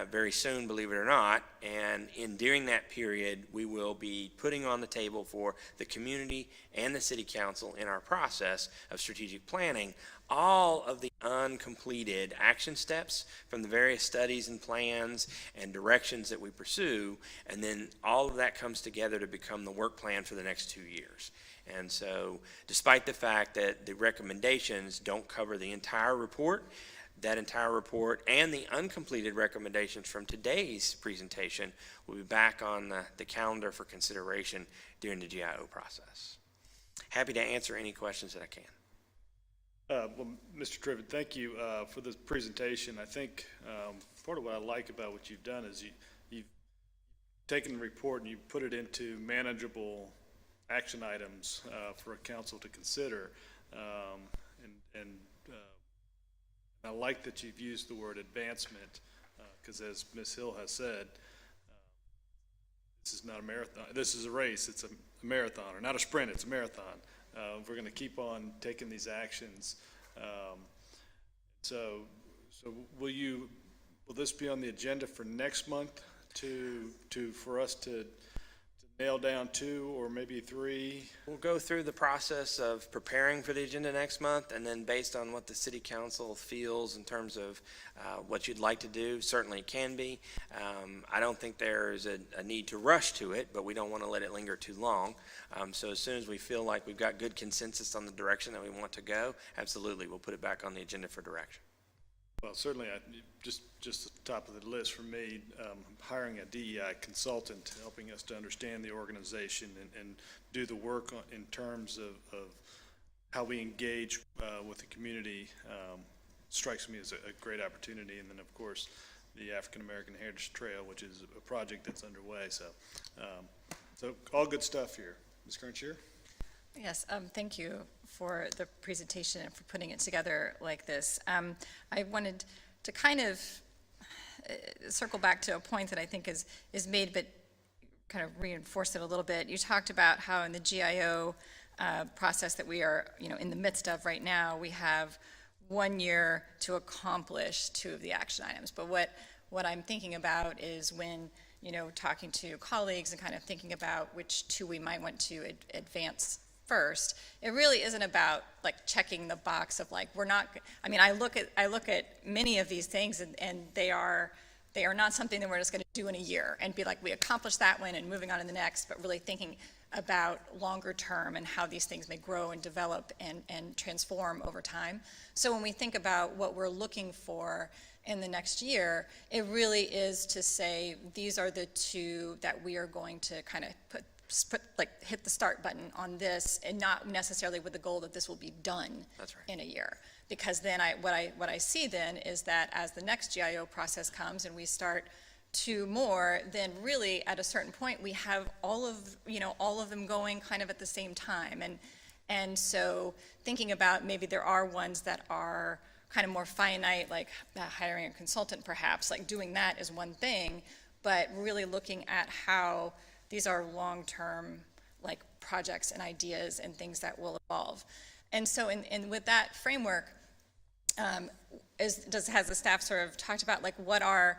very soon, believe it or not, and during that period, we will be putting on the table for the community and the city council in our process of strategic planning all of the uncompleted action steps from the various studies and plans and directions that we pursue, and then all of that comes together to become the work plan for the next 2 years. And so, despite the fact that the recommendations don't cover the entire report, that entire report and the uncompleted recommendations from today's presentation will be back on the calendar for consideration during the GIO process. Happy to answer any questions that I can. Well, Mr. Trivet, thank you for this presentation. I think part of what I like about what you've done is you've taken the report and you've put it into manageable action items for a council to consider. And I like that you've used the word advancement because as Ms. Hill has said, this is not a marathon. This is a race. It's a marathon, or not a sprint. It's a marathon. We're going to keep on taking these actions. So will this be on the agenda for next month for us to nail down 2 or maybe 3? We'll go through the process of preparing for the agenda next month, and then based on what the city council feels in terms of what you'd like to do, certainly it can be. I don't think there's a need to rush to it, but we don't want to let it linger too long. So as soon as we feel like we've got good consensus on the direction that we want to go, absolutely, we'll put it back on the agenda for direction. Well, certainly, just at the top of the list for me, hiring a DEI consultant, helping us to understand the organization and do the work in terms of how we engage with the community strikes me as a great opportunity. And then, of course, the African American Heritage Trail, which is a project that's underway. So all good stuff here. Ms. Crenshaw? Yes, thank you for the presentation and for putting it together like this. I wanted to kind of circle back to a point that I think is made, but kind of reinforce it a little bit. You talked about how in the GIO process that we are, in the midst of right now, we have 1 year to accomplish 2 of the action items. But what I'm thinking about is when talking to colleagues and kind of thinking about which two we might want to advance first, it really isn't about like checking the box of like, we're not, I mean, I look at many of these things and they are not something that we're just going to do in a year and be like, we accomplished that one and moving on to the next, but really thinking about longer term and how these things may grow and develop and transform over time. So when we think about what we're looking for in the next year, it really is to say, these are the two that we are going to kind of hit the start button on this, and not necessarily with the goal that this will be done in a year. Because then what I see then is that as the next GIO process comes and we start two more, then really at a certain point we have all of them going kind of at the same time. And so thinking about maybe there are ones that are kind of more finite, like hiring a consultant perhaps, like doing that is one thing, but really looking at how these are long-term like projects and ideas and things that will evolve. And so with that framework, has the staff sort of talked about like what are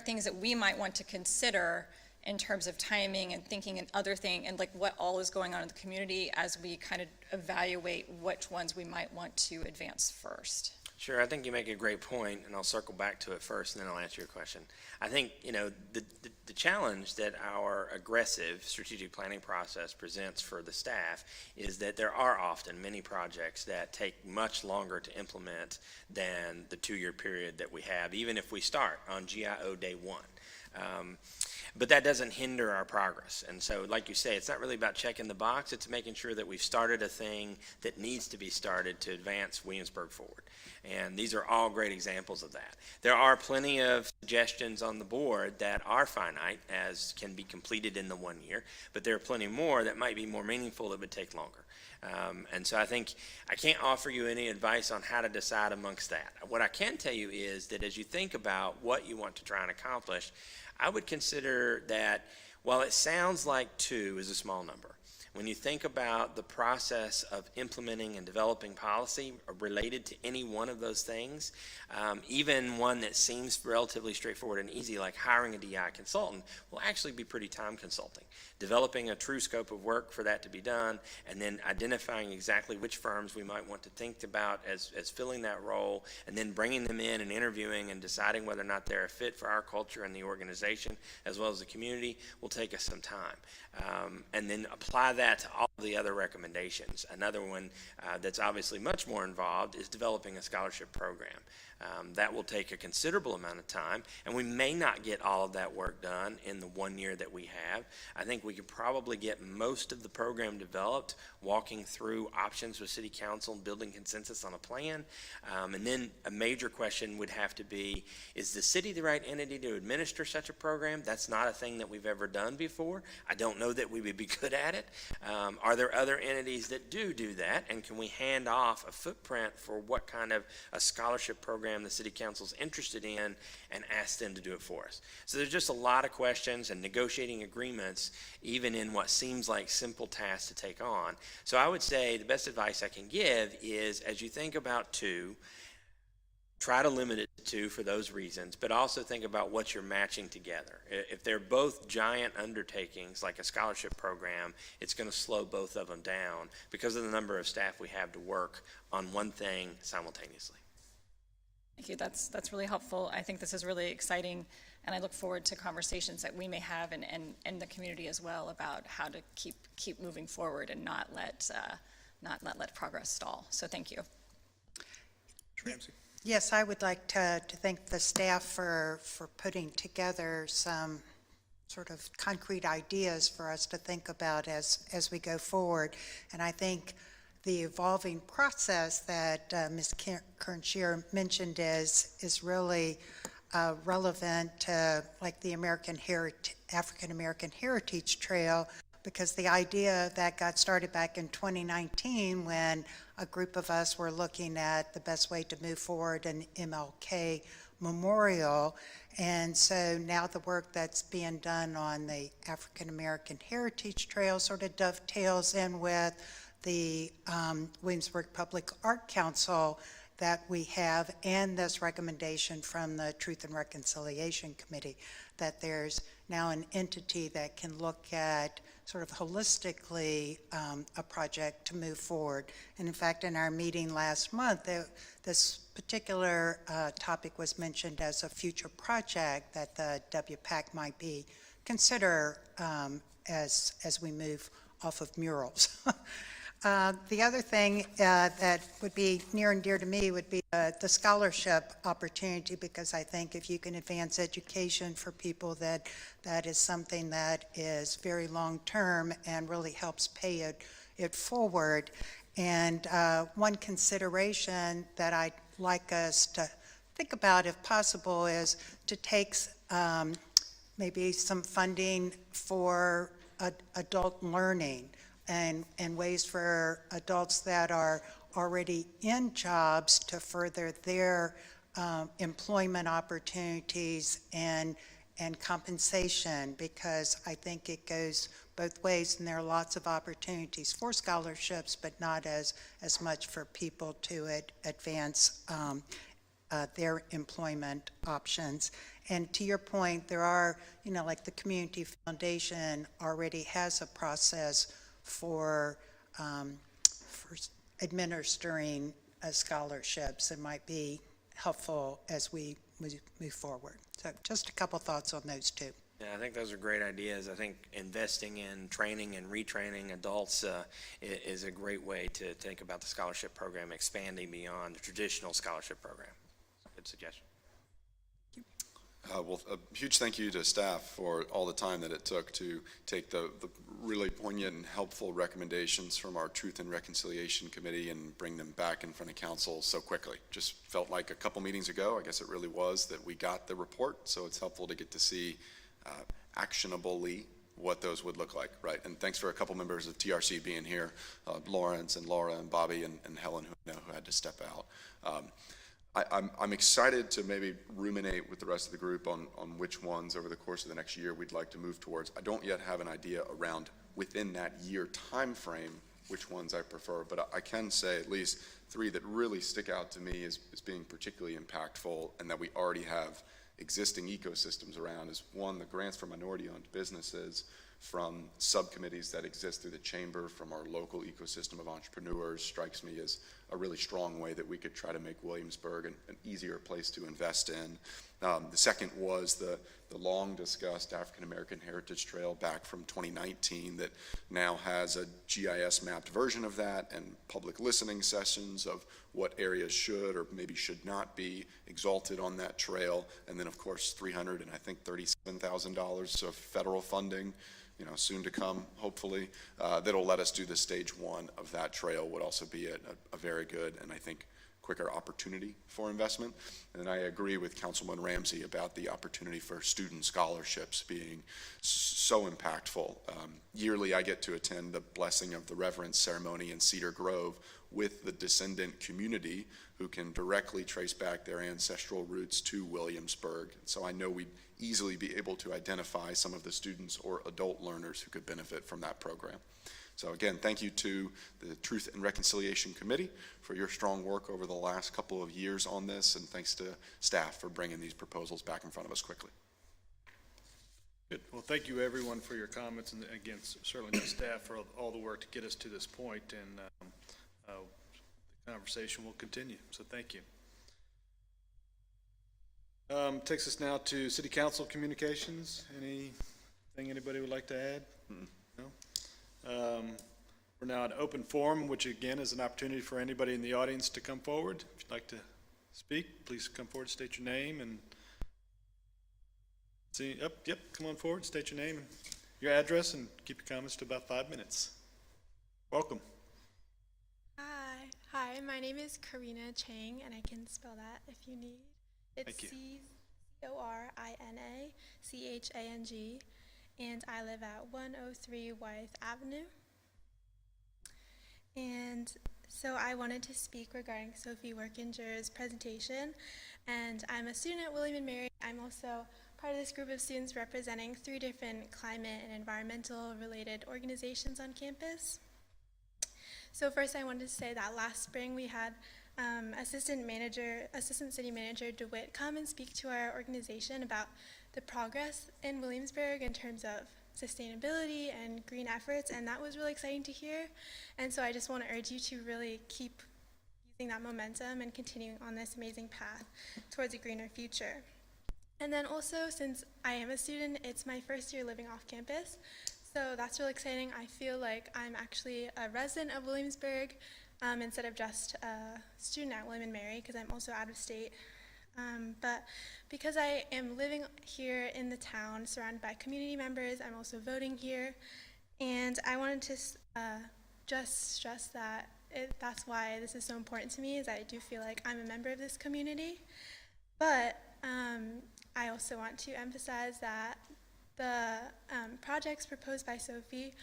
things that we might want to consider in terms of timing and thinking and other thing, and like what all is going on in the community as we kind of evaluate which ones we might want to advance first? Sure, I think you make a great point, and I'll circle back to it first, and then I'll answer your question. I think, the challenge that our aggressive strategic planning process presents for the staff is that there are often many projects that take much longer to implement than the 2-year period that we have, even if we start on GIO day 1. But that doesn't hinder our progress. And so, like you say, it's not really about checking the box. It's making sure that we've started a thing that needs to be started to advance Williamsburg forward. And these are all great examples of that. There are plenty of suggestions on the board that are finite, as can be completed in the 1 year, but there are plenty more that might be more meaningful that would take longer. And so I think I can't offer you any advice on how to decide amongst that. What I can tell you is that as you think about what you want to try and accomplish, I would consider that while it sounds like 2 is a small number, when you think about the process of implementing and developing policy related to any one of those things, even one that seems relatively straightforward and easy, like hiring a DI consultant, will actually be pretty time consulting. Developing a true scope of work for that to be done, and then identifying exactly which firms we might want to think about as filling that role, and then bringing them in and interviewing and deciding whether or not they're a fit for our culture and the organization, as well as the community, will take us some time. And then apply that to all the other recommendations. Another one that's obviously much more involved is developing a scholarship program. That will take a considerable amount of time, and we may not get all of that work done in the 1 year that we have. I think we could probably get most of the program developed, walking through options with City Council and building consensus on a plan. And then a major question would have to be, is the city the right entity to administer such a program? That's not a thing that we've ever done before. I don't know that we would be good at it. Are there other entities that do that, and can we hand off a footprint for what kind of a scholarship program the City Council's interested in and ask them to do it for us? So there's just a lot of questions and negotiating agreements, even in what seems like simple tasks to take on. So I would say the best advice I can give is, as you think about 2, try to limit it to 2 for those reasons, but also think about what you're matching together. If they're both giant undertakings, like a scholarship program, it's going to slow both of them down because of the number of staff we have to work on one thing simultaneously. Thank you. That's really helpful. I think this is really exciting, and I look forward to conversations that we may have and the community as well about how to keep moving forward and not let progress stall. So thank you. Ramsey? Yes, I would like to thank the staff for putting together some sort of concrete ideas for us to think about as we go forward. And I think the evolving process that Ms. Kernscher mentioned is really relevant to like the African American Heritage Trail, because the idea that got started back in 2019 when a group of us were looking at the best way to move forward an MLK memorial. And so now the work that's being done on the African American Heritage Trail sort of dovetails in with the Williamsburg Public Art Council that we have, and this recommendation from the Truth and Reconciliation Committee, that there's now an entity that can look at sort of holistically a project to move forward. And in fact, in our meeting last month, this particular topic was mentioned as a future project that the WPAC might be consider as we move off of murals. The other thing that would be near and dear to me would be the scholarship opportunity, because I think if you can advance education for people, that is something that is very long-term and really helps pay it forward. And one consideration that I'd like us to think about, if possible, is to take maybe some funding for adult learning and ways for adults that are already in jobs to further their employment opportunities and compensation, because I think it goes both ways, and there are lots of opportunities for scholarships, but not as much for people to advance their employment options. And to your point, there are, like the Community Foundation already has a process for administering scholarships. It might be helpful as we move forward. So just a couple thoughts on those two. Yeah, I think those are great ideas. I think investing in training and retraining adults is a great way to think about the scholarship program expanding beyond the traditional scholarship program. Good suggestion. Well, a huge thank you to staff for all the time that it took to take the really poignant and helpful recommendations from our Truth and Reconciliation Committee and bring them back in front of council so quickly. Just felt like a couple meetings ago, I guess it really was, that we got the report, so it's helpful to get to see actionably what those would look like, right? And thanks for a couple members of TRC being here, Lawrence and Laura and Bobby and Helen, who had to step out. I'm excited to maybe ruminate with the rest of the group on which ones over the course of the next year we'd like to move towards. I don't yet have an idea around within that year time frame which ones I prefer, but I can say at least three that really stick out to me as being particularly impactful and that we already have existing ecosystems around is one, the grants for minority-owned businesses from subcommittees that exist through the chamber, from our local ecosystem of entrepreneurs, strikes me as a really strong way that we could try to make Williamsburg an easier place to invest in. The second was the long-discussed African American Heritage Trail back from 2019 that now has a GIS mapped version of that and public listening sessions of what areas should or maybe should not be exalted on that trail. And then, of course, $337,000 of federal funding, soon to come, hopefully, that'll let us do the stage one of that trail would also be a very good and I think quicker opportunity for investment. And I agree with Councilman Ramsey about the opportunity for student scholarships being so impactful. Yearly, I get to attend the blessing of the reverence ceremony in Cedar Grove with the descendant community who can directly trace back their ancestral roots to Williamsburg. So I know we'd easily be able to identify some of the students or adult learners who could benefit from that program. So again, thank you to the Truth and Reconciliation Committee for your strong work over the last couple of years on this, and thanks to staff for bringing these proposals back in front of us quickly. Good. Well, thank you everyone for your comments, and again, certainly the staff for all the work to get us to this point, and the conversation will continue, so thank you. Takes us now to City Council communications. Anything anybody would like to add? No? We're now at open forum, which again is an opportunity for anybody in the audience to come forward. If you'd like to speak, please come forward, state your name and come on forward, state your name and your address, and keep your comments to about 5 minutes. Welcome. Hi, my name is Karina Chang, and I can spell that if you need. It's CORINACHANG, and I live at 103 Wythe Avenue. And so I wanted to speak regarding Sophie Workinger's presentation, and I'm a student at William & Mary. I'm also part of this group of students representing 3 different climate and environmental related organizations on campus. So first I wanted to say that last spring we had Assistant City Manager DeWitt come and speak to our organization about the progress in Williamsburg in terms of sustainability and green efforts, and that was really exciting to hear. And so I just want to urge you to really keep using that momentum and continuing on this amazing path towards a greener future. And then also, since I am a student, it's my first year living off campus, so that's really exciting. I feel like I'm actually a resident of Williamsburg instead of just a student at William & Mary, because I'm also out of state. But because I am living here in the town, surrounded by community members, I'm also voting here. And I wanted to just stress that that's why this is so important to me, is I do feel like I'm a member of this community. But I also want to emphasize that the projects proposed by Sophie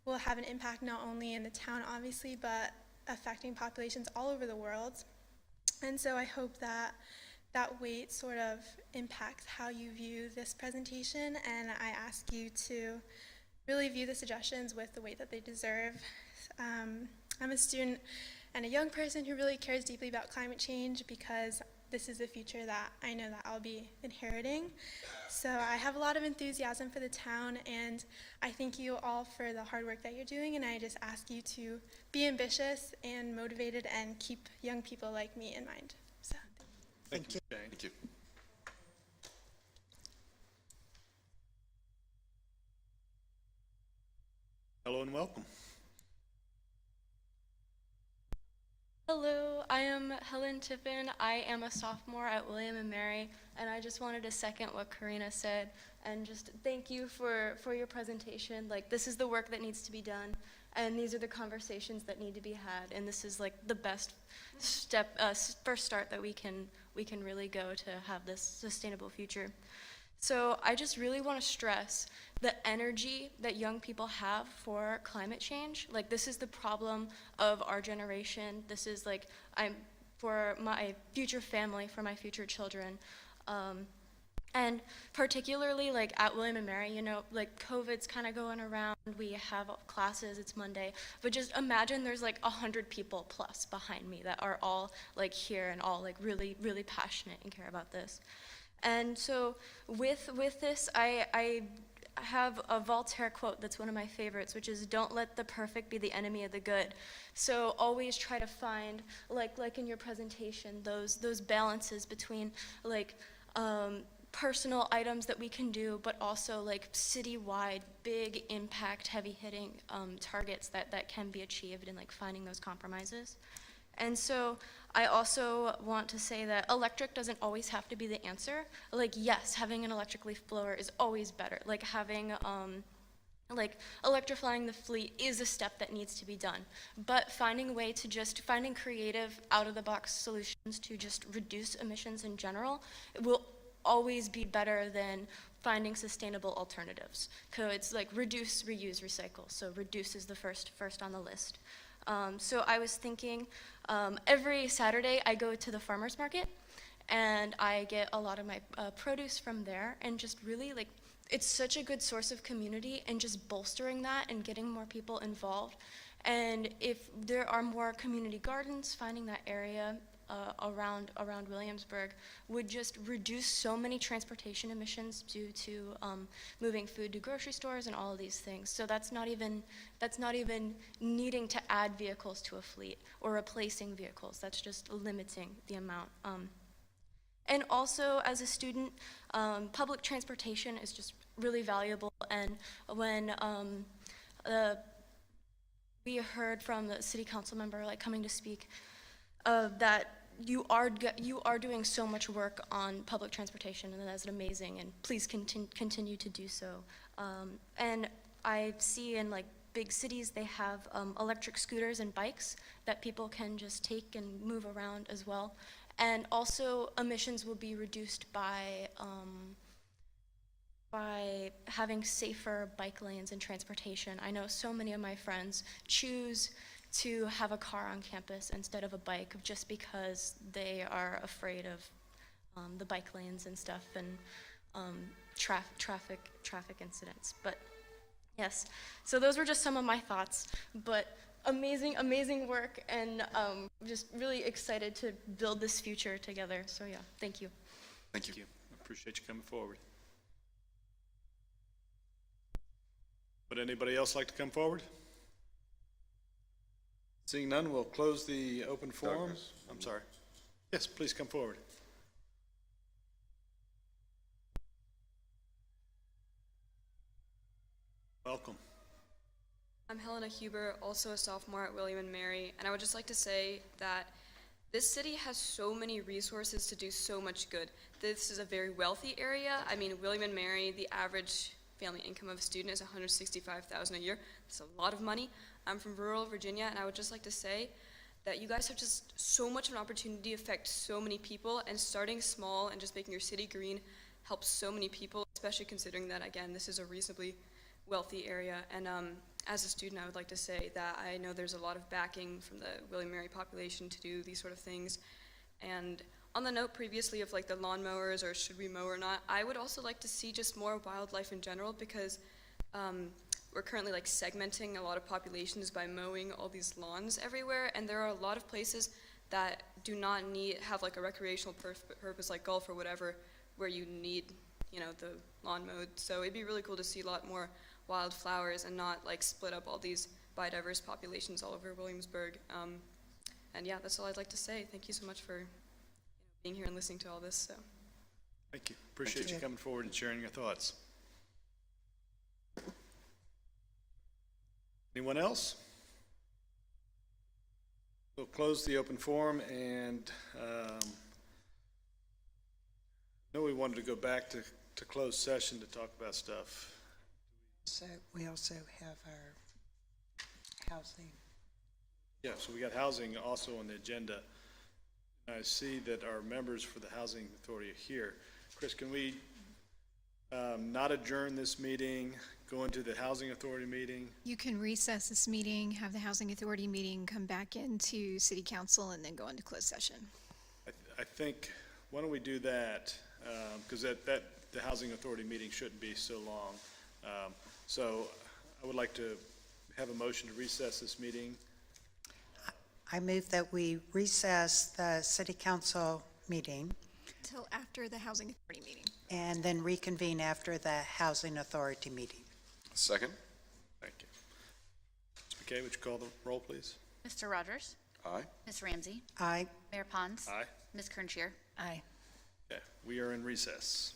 will have an impact not only in the town, obviously, but affecting populations all over the world. And so I hope that that weight sort of impacts how you view this presentation, and I ask you to really view the suggestions with the weight that they deserve. I'm a student and a young person who really cares deeply about climate change, because this is the future that I know that I'll be inheriting. So I have a lot of enthusiasm for the town, and I thank you all for the hard work that you're doing, and I just ask you to be ambitious and motivated and keep young people like me in mind. So. Thank you, Jane. Thank you. Hello and welcome. Hello, I am Helen Tippin. I am a sophomore at William & Mary, and I just wanted to second what Karina said and just thank you for your presentation. Like, this is the work that needs to be done, and these are the conversations that need to be had, and this is like the best step, first start that we can really go to have this sustainable future. So I just really want to stress the energy that young people have for climate change. Like, this is the problem of our generation. This is like, for my future family, for my future children. And particularly like at William & Mary, you know, like COVID's kind of going around, we have classes, it's Monday, but just imagine there's like 100 people plus behind me that are all like here and all like really, really passionate and care about this. And so with this, I have a Voltaire quote that's one of my favorites, which is, "Don't let the perfect be the enemy of the good." So always try to find, like in your presentation, those balances between like personal items that we can do, but also like citywide, big impact, heavy-hitting targets that can be achieved, and like finding those compromises. And so I also want to say that electric doesn't always have to be the answer. Like, yes, having an electric leaf blower is always better. Like having, like electrifying the fleet is a step that needs to be done. But finding a way to finding creative, out-of-the-box solutions to just reduce emissions in general will always be better than finding sustainable alternatives. So it's like reduce, reuse, recycle. So reduce is the first on the list. So I was thinking, every Saturday I go to the farmer's market, and I get a lot of my produce from there, and just really like, it's such a good source of community, and just bolstering that and getting more people involved. And if there are more community gardens, finding that area around Williamsburg would just reduce so many transportation emissions due to moving food to grocery stores and all of these things. So that's not even needing to add vehicles to a fleet or replacing vehicles. That's just limiting the amount. And also, as a student, public transportation is just really valuable. And when we heard from the city council member like coming to speak, that you are doing so much work on public transportation, and that's amazing, and please continue to do so. And I see in like big cities, they have electric scooters and bikes that people can just take and move around as well. And also, emissions will be reduced by having safer bike lanes and transportation. I know so many of my friends choose to have a car on campus instead of a bike, just because they are afraid of the bike lanes and stuff, and traffic incidents. But yes, so those were just some of my thoughts. But amazing work, and just really excited to build this future together. So yeah, thank you. Thank you. Thank you. I appreciate you coming forward. Would anybody else like to come forward? Seeing none, we'll close the open forum. Douglas. I'm sorry. Yes, please come forward. Welcome. I'm Helena Huber, also a sophomore at William & Mary, and I would just like to say that this city has so many resources to do so much good. This is a very wealthy area. I mean, William & Mary, the average family income of a student is $165,000 a year. That's a lot of money. I'm from rural Virginia, and I would just like to say that you guys have just so much of an opportunity to affect so many people, and starting small and just making your city green helps so many people, especially considering that, again, this is a reasonably wealthy area. And as a student, I would like to say that I know there's a lot of backing from the William & Mary population to do these sort of things. And on the note previously of like the lawnmowers or should we mow or not, I would also like to see just more wildlife in general, because we're currently like segmenting a lot of populations by mowing all these lawns everywhere, and there are a lot of places that do not have like a recreational purpose like golf or whatever, where you need, you know, the lawn mowed. So it'd be really cool to see a lot more wildflowers and not like split up all these biodiverse populations all over Williamsburg. And yeah, that's all I'd like to say. Thank you so much for being here and listening to all this. So. Thank you. Appreciate you coming forward and sharing your thoughts. Anyone else? We'll close the open forum, and I know we wanted to go back to closed session to talk about stuff. So we also have our housing. Yeah, so we got housing also on the agenda. I see that our members for the Housing Authority are here. Chris, can we not adjourn this meeting, go into the Housing Authority meeting? You can recess this meeting, have the Housing Authority meeting, come back into City Council, and then go into closed session. I think, why don't we do that? Because the Housing Authority meeting shouldn't be so long. So I would like to have a motion to recess this meeting. I move that we recess the City Council meeting Until after the Housing Authority meeting. and then reconvene after the Housing Authority meeting. Second? Thank you. Ms. McKay, would you call the roll, please? Mr. Rogers? Aye. Ms. Ramsey? Aye. Mayor Pons? Aye. Ms. Kernscher? Aye. Okay, we are in recess.